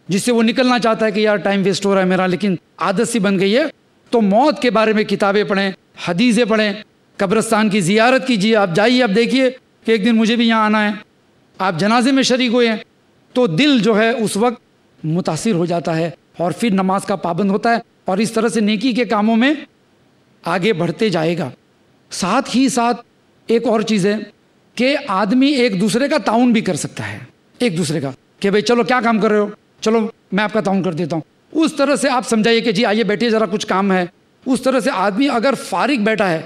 جس سے وہ نکلنا چاہتا ہے کہ یار ٹائم ویسٹ ہو رہا ہے میرا، لیکن عادت سی بن گئی ہے، تو موت کے بارے میں کتابیں پڑھیں، حدیثیں پڑھیں، قبرستان کی زیارت کیجیے. آپ جائیے، آپ دیکھیے کہ ایک دن مجھے بھی یہاں آنا ہے. آپ جنازے میں شریک ہوئے ہیں تو دل جو ہے اس وقت متاثر ہو جاتا ہے اور پھر نماز کا پابند ہوتا ہے اور اس طرح سے نیکی کے کاموں میں آگے بڑھتے جائے گا. ساتھ ہی ساتھ ایک اور چیز ہے کہ آدمی ایک دوسرے کا تعاون بھی کر سکتا ہے، ایک دوسرے کا کہ بھئی چلو کیا کام کر رہے ہو، چلو میں آپ کا تعاون کر دیتا ہوں. اس طرح سے آپ سمجھائیے کہ جی آئیے بیٹھیے ذرا کچھ کام ہے. اس طرح سے آدمی اگر فارغ بیٹھا ہے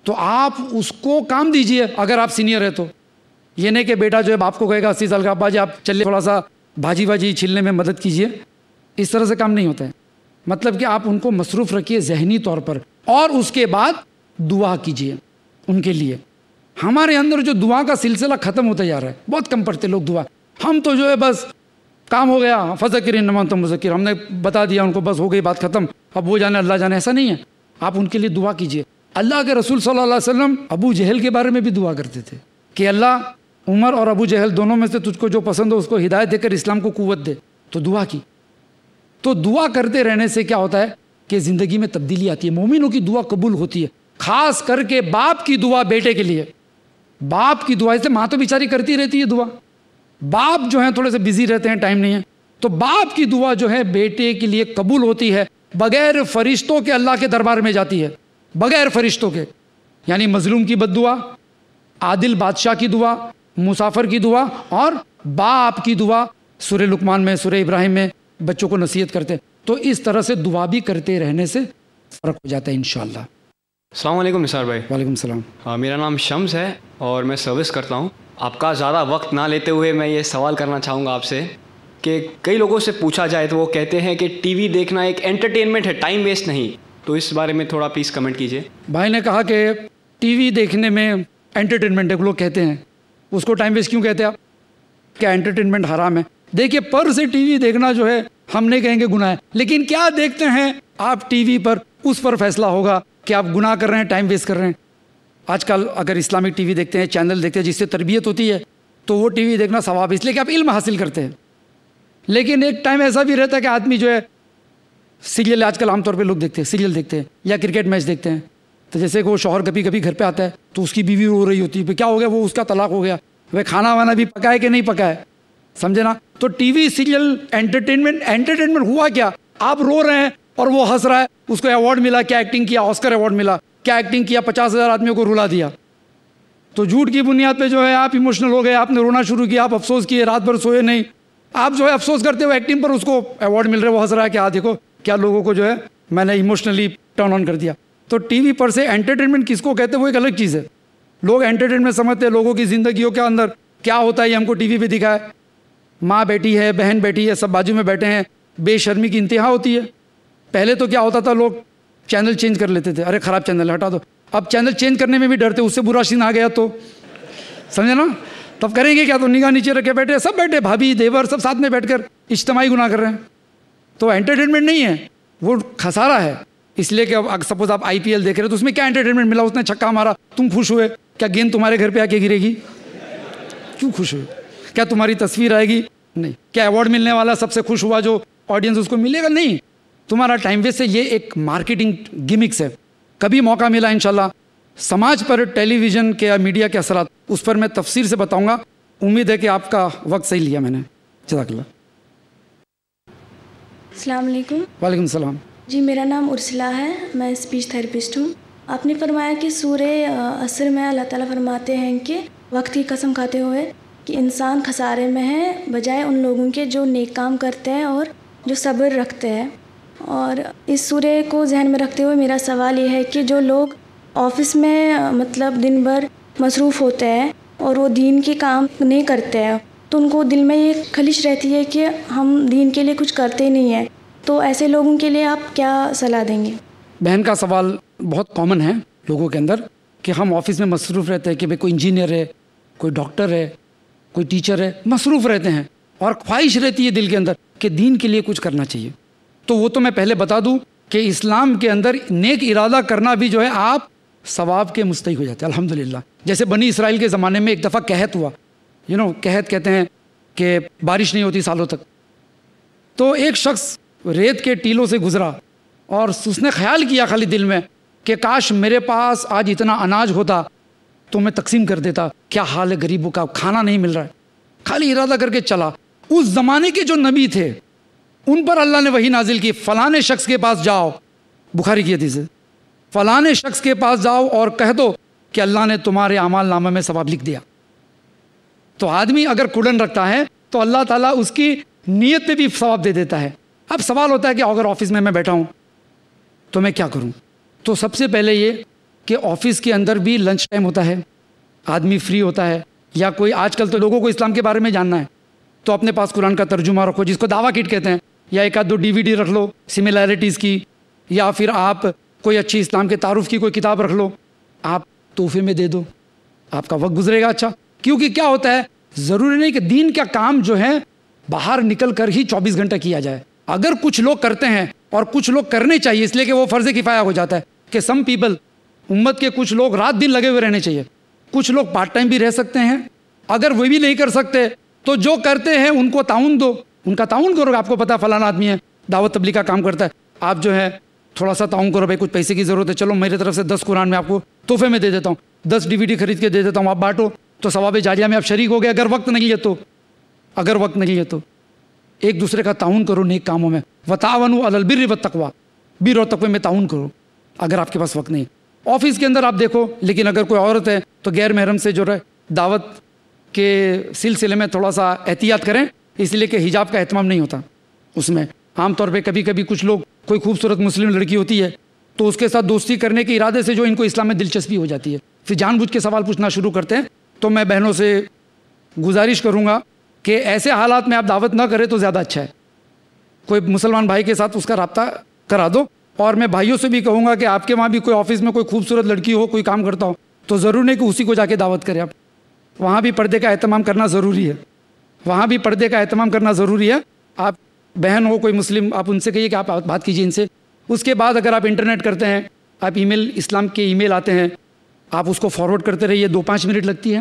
تو آپ اس کو کام دیجئے اگر آپ سینئر ہے تو. یہ نہیں کہ بیٹا جو ہے باپ کو کہے گا 80 سال کا، ابا جی آپ چلے تھوڑا سا بھاجی واجی چھلنے میں مدد کیجئے. اس طرح سے کام نہیں ہوتا ہے. مطلب کہ آپ ان کو مصروف رکھیے ذہنی طور پر اور اس کے بعد دعا کیجئے ان کے لیے. ہمارے اندر جو دعا کا سلسلہ ختم ہوتا جا رہا ہے، بہت کم پڑھتے لوگ دعا. ہم تو جو ہے بس کام ہو گیا، فذکر انما انت مذکر، ہم نے بتا دیا ان کو، بس ہو گئی بات ختم، اب وہ جانے اللہ جانے. ایسا نہیں ہے. آپ ان کے لیے دعا کیجئے. اللہ کے رسول صلی اللہ علیہ وسلم ابو جہل کے بارے میں بھی دعا کرتے تھے کہ اللہ عمر اور ابو جہل دونوں میں سے تجھ کو جو پسند ہو اس کو ہدایت دے کر اسلام کو قوت دے. تو دعا کی. تو دعا کرتے رہنے سے کیا ہوتا ہے کہ زندگی میں تبدیلی آتی ہے. مومنوں کی دعا قبول ہوتی ہے، خاص کر کے باپ کی دعا بیٹے کے لیے. باپ کی دعا سے ماں تو بیچاری کرتی رہتی ہے دعا، باپ جو ہیں تھوڑے سے بزی رہتے ہیں، ٹائم نہیں ہے، تو باپ کی دعا جو ہے بیٹے کے لیے قبول ہوتی ہے بغیر فرشتوں کے. اللہ کے دربار میں جاتی ہے بغیر فرشتوں کے. یعنی مظلوم کی بد دعا، عادل بادشاہ کی دعا، مسافر کی دعا اور باپ کی دعا. سورہ لقمان میں، سورہ ابراہیم میں بچوں کو نصیحت کرتے ہیں. تو اس طرح سے دعا بھی کرتے رہنے سے فرق ہو جاتا ہے انشاءاللہ. السلام علیکم نثار بھائی. وعلیکم السلام. میرا نام شمس ہے اور میں سروس کرتا ہوں. آپ کا زیادہ وقت نہ لیتے ہوئے میں یہ سوال کرنا چاہوں گا آپ سے کہ کئی لوگوں سے پوچھا جائے تو وہ کہتے ہیں کہ ٹی وی دیکھنا ایک انٹرٹینمنٹ ہے، ٹائم ویسٹ نہیں. تو اس بارے میں تھوڑا پلیز کمنٹ کیجیے. بھائی نے کہا کہ ٹی وی دیکھنے میں انٹرٹینمنٹ ہے، لوگ کہتے ہیں اس کو ٹائم ویسٹ کیوں کہتے ہیں آپ؟ کیا انٹرٹینمنٹ حرام ہے؟ دیکھیے پر سے ٹی وی دیکھنا جو ہے ہم نہیں کہیں گے گناہ ہے، لیکن کیا دیکھتے ہیں آپ ٹی وی پر اس پر فیصلہ ہوگا کہ آپ گناہ کر رہے ہیں، ٹائم ویسٹ کر رہے ہیں. آج کل اگر اسلامک ٹی وی دیکھتے ہیں، چینل دیکھتے ہیں جس سے تربیت ہوتی ہے تو وہ ٹی وی دیکھنا ثواب، اس لیے کہ آپ علم حاصل کرتے ہیں. لیکن ایک ٹائم ایسا بھی رہتا ہے کہ آدمی جو ہے سیریل، آج کل عام طور پہ لوگ دیکھتے ہیں سیریل دیکھتے ہیں یا کرکٹ میچ دیکھتے ہیں. تو جیسے کہ وہ شوہر کبھی کبھی گھر پہ آتا ہے تو اس کی بیوی رو رہی ہوتی ہے، کیا ہو گیا؟ وہ اس کا طلاق ہو گیا. وہ کھانا وانا بھی پکائے کہ نہیں پکائے، سمجھے نا. تو ٹی وی سیریل انٹرٹینمنٹ ہوا کیا؟ آپ رو رہے ہیں اور وہ ہنس رہا ہے، اس کو ایوارڈ ملا، کیا ایکٹنگ کیا، آسکر ایوارڈ ملا، کیا ایکٹنگ کیا، 50,000 آدمیوں کو رلا دیا. تو جھوٹ کی بنیاد پہ جو ہے آپ ایموشنل ہو گئے، آپ نے رونا شروع کیا، آپ افسوس کیے، رات بھر سوئے نہیں. آپ جو ہے افسوس کرتے ہوئے ایکٹنگ پر اس کو ایوارڈ مل رہا ہے، وہ ہنس رہا ہے کہ دیکھو کیا لوگوں کو جو ہے میں نے ایموشنلی ٹرن آن کر دیا. تو ٹی وی پر سے انٹرٹینمنٹ کس کو کہتے ہیں وہ ایک الگ چیز ہے. لوگ انٹرٹینمنٹ سمجھتے ہیں لوگوں کی زندگیوں کے اندر کیا ہوتا ہے یہ ہم کو ٹی وی پہ دکھائے. ماں بیٹی ہے، بہن بیٹی ہے، سب بازو میں بیٹھے ہیں، بے شرمی کی انتہا ہوتی ہے. پہلے تو کیا ہوتا تھا، لوگ چینل چینج کر لیتے تھے، ارے خراب چینل ہٹا دو. اب چینل چینج کرنے میں بھی ڈرتے، اس سے برا سین آ گیا تو سمجھے نا، تب کریں گے کیا؟ تو نگاہ نیچے رکھے بیٹھے، سب بیٹھے، بھابھی دیور سب ساتھ میں بیٹھ کر اجتماعی گناہ کر رہے ہیں. تو انٹرٹینمنٹ نہیں ہے، وہ خسارہ ہے. اس لیے کہ اب سپوز آپ IPL دیکھ رہے ہیں تو اس میں کیا انٹرٹینمنٹ ملا؟ اس نے چھکا مارا، تم خوش ہوئے؟ کیا گیند تمہارے گھر پہ آ کے گرے گی؟ کیوں خوش ہوئے؟ کیا تمہاری تصویر آئے گی؟ نہیں. کیا ایوارڈ ملنے والا سب سے خوش ہوا جو آڈینس اس کو ملے گا؟ نہیں. تمہارا ٹائم ویسٹ ہے. یہ ایک مارکیٹنگ گمکس ہے. کبھی موقع ملا انشاءاللہ سماج پر ٹیلی ویژن کے میڈیا کے اثرات اس پر میں تفصیل سے بتاؤں گا. امید ہے کہ آپ کا وقت صحیح لیا میں نے. جزاک اللہ. السلام علیکم. وعلیکم السلام. جی میرا نام ارسلا ہے, میں اسپیچ تھراپسٹ ہوں. آپ نے فرمایا کہ سورہ عصر میں اللہ تعالیٰ فرماتے ہیں کہ وقت کی قسم کھاتے ہوئے کہ انسان خسارے میں ہے بجائے ان لوگوں کے جو نیک کام کرتے ہیں اور جو صبر رکھتے ہیں. اور اس سورہ کو ذہن میں رکھتے ہوئے میرا سوال یہ ہے کہ جو لوگ آفس میں مطلب دن بھر مصروف ہوتے ہیں اور وہ دین کے کام نہیں کرتے ہیں, تو ان کو دل میں یہ خلش رہتی ہے کہ ہم دین کے لیے کچھ کرتے نہیں ہیں, تو ایسے لوگوں کے لیے آپ کیا صلاح دیں گے؟ بہن کا سوال بہت کامن ہے لوگوں کے اندر کہ ہم آفس میں مصروف رہتے ہیں کہ بھئی کوئی انجینئر ہے, کوئی ڈاکٹر ہے, کوئی ٹیچر ہے, مصروف رہتے ہیں اور خواہش رہتی ہے دل کے اندر کہ دین کے لیے کچھ کرنا چاہیے. تو وہ تو میں پہلے بتا دوں کہ اسلام کے اندر نیک ارادہ کرنا بھی جو ہے آپ ثواب کے مستحق ہو جاتے ہیں الحمدللہ. جیسے بنی اسرائیل کے زمانے میں ایک دفعہ قحط ہوا, قحط کہتے ہیں کہ بارش نہیں ہوتی سالوں تک. تو ایک شخص ریت کے ٹیلوں سے گزرا اور اس نے خیال کیا خالی دل میں کہ کاش میرے پاس آج اتنا اناج ہوتا تو میں تقسیم کر دیتا. کیا حال ہے غریبوں کا, کھانا نہیں مل رہا ہے. خالی ارادہ کر کے چلا. اس زمانے کے جو نبی تھے ان پر اللہ نے وحی نازل کی, فلانے شخص کے پاس جاؤ, بخاری کی حدیث ہے, فلانے شخص کے پاس جاؤ اور کہہ دو کہ اللہ نے تمہارے اعمال نامہ میں ثواب لکھ دیا. تو آدمی اگر کڑن رکھتا ہے تو اللہ تعالیٰ اس کی نیت پہ بھی ثواب دے دیتا ہے. اب سوال ہوتا ہے کہ اگر آفس میں بیٹھا ہوں تو میں کیا کروں؟ تو سب سے پہلے یہ کہ آفس کے اندر بھی لنچ ٹائم ہوتا ہے, آدمی فری ہوتا ہے, یا کوئی آج کل تو لوگوں کو اسلام کے بارے میں جاننا ہے تو اپنے پاس قرآن کا ترجمہ رکھو جس کو دعویٰ کٹ کہتے ہیں, یا ایک آدھ دو DVD رکھ لو سملیرٹیز کی, یا پھر آپ کوئی اچھی اسلام کے تعارف کی کوئی کتاب رکھ لو, آپ تحفے میں دے دو, آپ کا وقت گزرے گا اچھا. کیونکہ کیا ہوتا ہے, ضروری نہیں کہ دین کا کام جو ہے باہر نکل کر ہی 24 گھنٹہ کیا جائے. اگر کچھ لوگ کرتے ہیں اور کچھ لوگ کرنے چاہیے, اس لیے کہ وہ فرض کفایہ ہو جاتا ہے کہ سم پیپل, امت کے کچھ لوگ رات دن لگے ہوئے رہنے چاہیے. کچھ لوگ پارٹ ٹائم بھی رہ سکتے ہیں. اگر وہ بھی نہیں کر سکتے تو جو کرتے ہیں ان کو تعاون دو, ان کا تعاون کرو. آپ کو پتا فلانا آدمی ہے دعوت تبلیغ کا کام کرتا ہے, آپ جو ہے تھوڑا سا تعاون کرو, بھائی کچھ پیسے کی ضرورت ہے, چلو میری طرف سے 10 قرآن میں آپ کو تحفے میں دے دیتا ہوں, 10 DVD خرید کے دے دیتا ہوں, آپ بانٹو, تو ثواب جاریہ میں آپ شریک ہو گئے. اگر وقت نہیں ہے تو ایک دوسرے کا تعاون کرو نیک کاموں میں. وتعاونوا علی البر والتقوی, بر اور تقوی میں تعاون کرو اگر آپ کے پاس وقت نہیں. آفس کے اندر آپ دیکھو, لیکن اگر کوئی عورت ہے تو غیر محرم سے جو ہے دعوت کے سلسلے میں تھوڑا سا احتیاط کریں, اس لیے کہ حجاب کا اہتمام نہیں ہوتا اس میں. عام طور پہ کبھی کبھی کچھ لوگ, کوئی خوبصورت مسلم لڑکی ہوتی ہے تو اس کے ساتھ دوستی کرنے کے ارادے سے جو ان کو اسلام میں دلچسپی ہو جاتی ہے, پھر جان بوجھ کے سوال پوچھنا شروع کرتے ہیں. تو میں بہنوں سے گزارش کروں گا کہ ایسے حالات میں آپ دعوت نہ کریں تو زیادہ اچھا ہے. کوئی مسلمان بھائی کے ساتھ اس کا رابطہ کرا دو. اور میں بھائیوں سے بھی کہوں گا کہ آپ کے وہاں بھی کوئی آفس میں کوئی خوبصورت لڑکی ہو, کوئی کام کرتا ہو, تو ضرور نہیں کہ اسی کو جا کے دعوت کریں. آپ وہاں بھی پردے کا اہتمام کرنا ضروری ہے, وہاں بھی پردے کا اہتمام کرنا ضروری ہے. آپ بہن ہو کوئی مسلم, آپ ان سے کہیے کہ آپ بات کیجیے ان سے. اس کے بعد اگر آپ انٹرنیٹ کرتے ہیں, آپ ای میل, اسلام کے ای میل آتے ہیں, آپ اس کو فارورڈ کرتے رہیے, 2-5 منٹ لگتی ہے.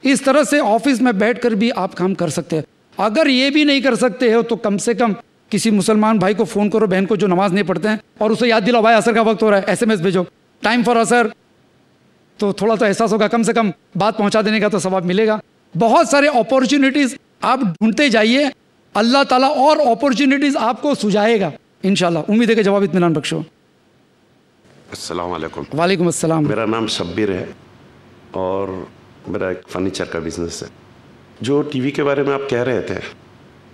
اس طرح سے آفس میں بیٹھ کر بھی آپ کام کر سکتے ہیں. اگر یہ بھی نہیں کر سکتے ہو تو کم سے کم کسی مسلمان بھائی کو فون کرو, بہن کو جو نماز نہیں پڑھتے ہیں, اور اسے یاد دلاؤ بھائی عصر کا وقت ہو رہا ہے, SMS بھیجو ٹائم فار عصر, تو تھوڑا تو احساس ہوگا, کم سے کم بات پہنچا دینے کا تو ثواب ملے گا. بہت سارے اپورچونیٹیز آپ ڈھونڈتے جائیے, اللہ تعالیٰ اور اپورچونیٹیز آپ کو سجائے گا انشاءاللہ. امید ہے کہ جواب اطمینان بخشو. السلام علیکم. وعلیکم السلام. میرا نام شبیر ہے اور میرا ایک فرنیچر کا بزنس ہے. جو ٹی وی کے بارے میں آپ کہہ رہے تھے,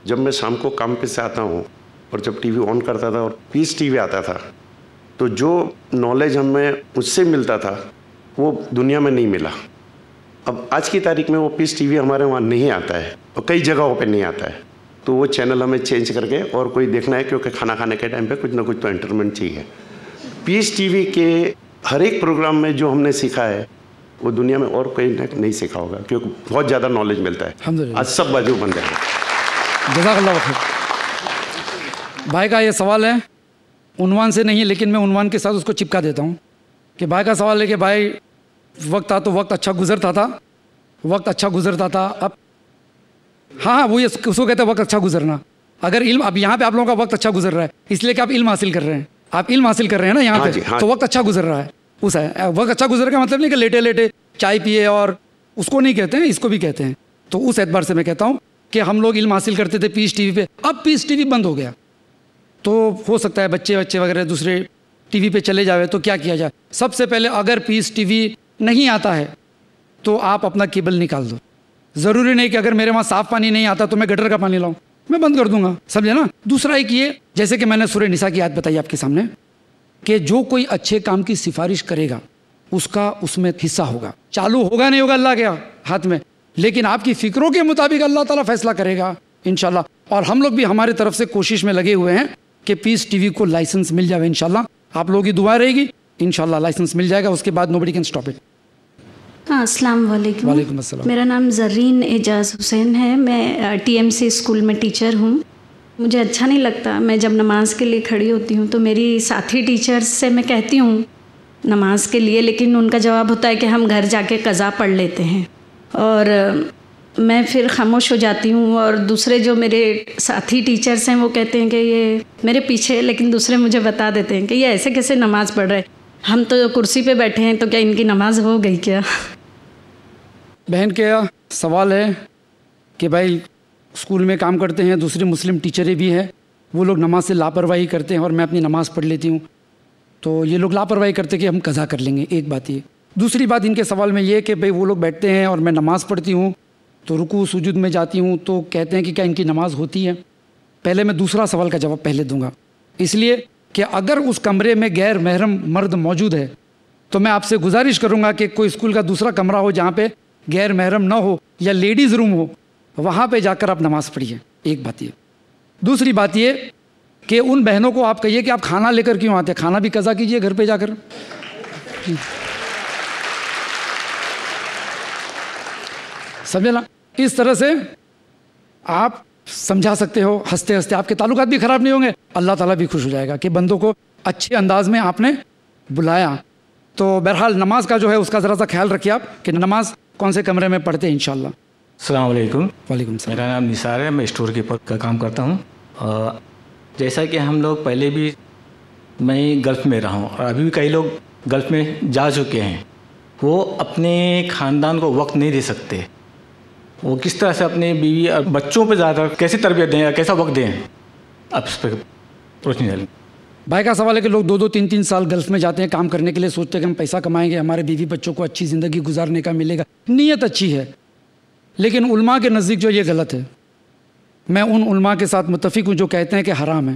جب میں شام کو کام پہ سے آتا ہوں اور جب ٹی وی آن کرتا تھا اور پیس ٹی وی آتا تھا, تو جو نالج ہمیں اس سے ملتا تھا وہ دنیا میں نہیں ملا. اب آج کی تاریخ میں وہ پیس ٹی وی ہمارے وہاں نہیں آتا ہے اور کئی جگہوں پہ نہیں آتا ہے. تو وہ چینل ہمیں چینج کر کے اور کوئی دیکھنا ہے, کیونکہ کھانا کھانے کے ٹائم پہ کچھ نہ کچھ تو انٹرٹینمنٹ چاہیے. پیس ٹی وی کے ہر ایک پروگرام میں جو ہم نے سیکھا ہے وہ دنیا میں اور کوئی نہیں سیکھا ہوگا, کیونکہ بہت زیادہ نالج ملتا ہے. آج سب باجو بندے ہیں. جزاک اللہ خیر. بھائی کا یہ سوال ہے, عنوان سے نہیں ہے لیکن میں عنوان کے ساتھ اس کو چپکا دیتا ہوں کہ بھائی کا سوال ہے کہ بھائی وقت تھا تو وقت اچھا گزرتا تھا, اب ہاں وہ اس کو کہتے ہیں وقت اچھا گزرنا. اگر علم, اب یہاں پہ آپ لوگوں کا وقت اچھا گزر رہا ہے اس لیے کہ آپ علم حاصل کر رہے ہیں, نا یہاں پہ, تو وقت اچھا گزر رہا ہے. وقت اچھا گزر کا مطلب نہیں کہ لیٹے لیٹے چائے پیے اور اس کو نہیں کہتے ہیں, اس کو بھی کہتے ہیں. تو اس اعتبار سے میں کہتا ہوں کہ ہم لوگ علم حاصل کرتے تھے پیس ٹی وی پہ, اب پیس ٹی وی بند ہو گیا. تو ہو سکتا ہے بچے وغیرہ دوسرے ٹی وی پہ چلے جاوے, تو کیا کیا جائے؟ سب سے پہلے اگر پیس ٹی وی نہیں آتا ہے تو آپ اپنا کیبل نکال دو. ضروری نہیں کہ اگر میرے وہاں صاف پانی نہیں آتا تو میں گٹر کا پانی لاؤں, میں بند کر دوں گا, سمجھے نا. دوسرا ایک یہ, جیسے کہ میں نے سورہ نساء کی آیت بتائی آپ کے سامنے, کہ جو کوئی اچھے کام کی سفارش کرے گا اس کا اس میں حصہ ہوگا. چالو ہوگا نہیں ہوگا اللہ کے ہاتھ میں, لیکن آپ کی فکروں کے مطابق اللہ تعالیٰ فیصلہ کرے گا انشاءاللہ. اور ہم لوگ بھی ہمارے طرف سے کوشش میں لگے ہوئے ہیں کہ پیس ٹی وی کو لائسنس مل جائے انشاءاللہ. آپ لوگوں کی دعا رہے گی, انشاءاللہ لائسنس مل جائے گا, اس کے بعد نوبڈی کین اسٹاپ اٹ. السلام علیکم. وعلیکم السلام. میرا نام زرین اعجاز حسین ہے. میں ٹی ایم سی اسکول میں ٹیچر ہوں. مجھے اچھا نہیں لگتا, میں جب نماز کے لیے کھڑی ہوتی ہوں تو میری ساتھی ٹیچرز سے میں کہتی ہوں نماز کے لیے, لیکن ان کا جواب ہوتا ہے کہ ہم گھر جا کے قضا پڑھ لیتے ہیں, اور میں پھر خاموش ہو جاتی ہوں. اور دوسرے جو میرے ساتھی ٹیچرز ہیں وہ کہتے ہیں کہ یہ میرے پیچھے, لیکن دوسرے مجھے بتا دیتے ہیں کہ یہ ایسے کیسے نماز پڑھ رہے, ہم تو کرسی پہ بیٹھے ہیں, تو کیا ان کی نماز ہو گئی کیا؟ بہن کا سوال ہے کہ بھائی اسکول میں کام کرتے ہیں, دوسرے مسلم ٹیچریں بھی ہیں, وہ لوگ نماز سے لاپرواہی کرتے ہیں اور میں اپنی نماز پڑھ لیتی ہوں, تو یہ لوگ لاپرواہی کرتے کہ ہم قضا کر لیں گے. ایک بات یہ. دوسری بات ان کے سوال میں یہ کہ بھئی وہ لوگ بیٹھتے ہیں اور میں نماز پڑھتی ہوں تو رکوع سجود میں جاتی ہوں, تو کہتے ہیں کہ کیا ان کی نماز ہوتی ہے؟ پہلے میں دوسرا سوال کا جواب پہلے دوں گا, اس لیے کہ اگر اس کمرے میں غیر محرم مرد موجود ہے تو میں آپ سے گزارش کروں گا کہ کوئی اسکول کا دوسرا کمرہ ہو جہاں پہ غیر محرم نہ ہو یا لیڈیز روم ہو, وہاں پہ جا کر آپ نماز پڑھیے. ایک بات یہ. دوسری بات یہ کہ ان بہنوں کو آپ کہیے کہ آپ کھانا لے کر کیوں آتے ہیں, کھانا بھی قضا کیجئے گھر پہ جا کر. سمجھے نا؟ اس طرح سے آپ سمجھا سکتے ہو, ہنستے ہنستے آپ کے تعلقات بھی خراب نہیں ہوں گے, اللہ تعالیٰ بھی خوش ہو جائے گا کہ بندوں کو اچھے انداز میں آپ نے بلایا. تو بہرحال نماز کا جو ہے اس کا ذرا سا خیال رکھیے آپ کہ نماز کون سے کمرے میں پڑھتے ہیں انشاءاللہ. السلام علیکم. وعلیکم السلام. میرا نام نثار ہے, میں اسٹور کیپر کا کام کرتا ہوں. جیسا کہ ہم لوگ پہلے بھی, میں گلف میں رہا ہوں اور ابھی بھی کئی لوگ گلف میں جا چکے ہیں, وہ اپنے خاندان کو وقت نہیں دے سکتے. وہ کس طرح سے اپنے بیوی اور بچوں پہ زیادہ کیسے تربیت دیں یا کیسا وقت دیں, اب اس پہ روشنی ڈالیں. بھائی کا سوال ہے کہ لوگ 2-3 سال گلف میں جاتے ہیں کام کرنے کے لیے, سوچتے ہیں کہ ہم پیسہ کمائیں گے, ہمارے بیوی بچوں کو اچھی زندگی گزارنے کا ملے گا. نیت اچھی ہے, لیکن علماء کے نزدیک جو یہ غلط ہے. میں ان علماء کے ساتھ متفق ہوں جو کہتے ہیں کہ حرام ہے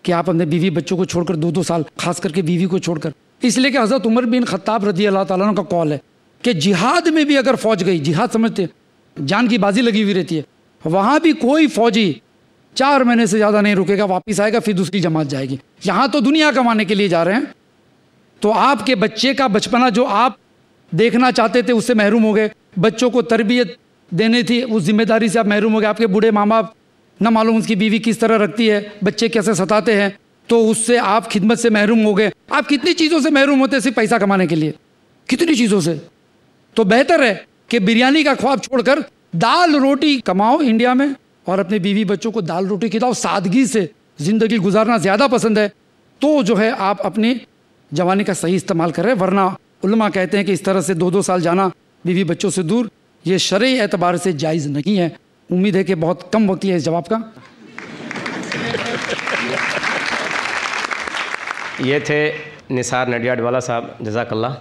کہ آپ اپنے بیوی بچوں کو چھوڑ کر 2 سال, خاص کر کے بیوی کو چھوڑ کر, اس لیے کہ حضرت عمر بن خطاب رضی اللہ تعالیٰ عنہ کا قول ہے کہ جہاد میں بھی اگر فوج گئی, جہاد سمجھتے جان کی بازی لگی ہوئی رہتی ہے, وہاں بھی کوئی فوجی 4 مہینے سے زیادہ نہیں رکے گا, واپس آئے گا, پھر دوسری جماعت جائے گی. یہاں تو دنیا کمانے کے لیے جا رہے ہیں, تو آپ کے بچے کا بچپنا جو آپ دیکھنا چاہتے تھے اس سے محروم ہو گئے, بچوں کو تربیت دینے تھی اس ذمہ داری سے آپ محروم ہو گئے. آپ کے بوڑھے ماں باپ نہ معلوم اس کی بیوی کس طرح رکھتی ہے, بچے کیسے ستاتے ہیں, تو اس سے آپ خدمت سے محروم ہو گئے. آپ کتنی چیزوں سے محروم ہوتے صرف پیسہ کمانے کے لیے, کتنی چیزوں سے. تو بہتر ہے کہ بریانی کا خواب چھوڑ کر دال روٹی کماؤ انڈیا میں, اور اپنے بیوی بچوں کو دال روٹی کھلاؤ. سادگی سے زندگی گزارنا زیادہ پسند ہے, تو جو ہے آپ اپنی جوانی کا صحیح استعمال کریں. ورنہ علماء کہتے ہیں کہ اس طرح سے 2 سال جانا بیوی بچوں سے دور, یہ شرعی اعتبار سے جائز نہیں ہے. امید ہے کہ بہت کم وقت ہے اس جواب کا. یہ تھے نثار نڈیاڈ والا صاحب, جزاک اللہ.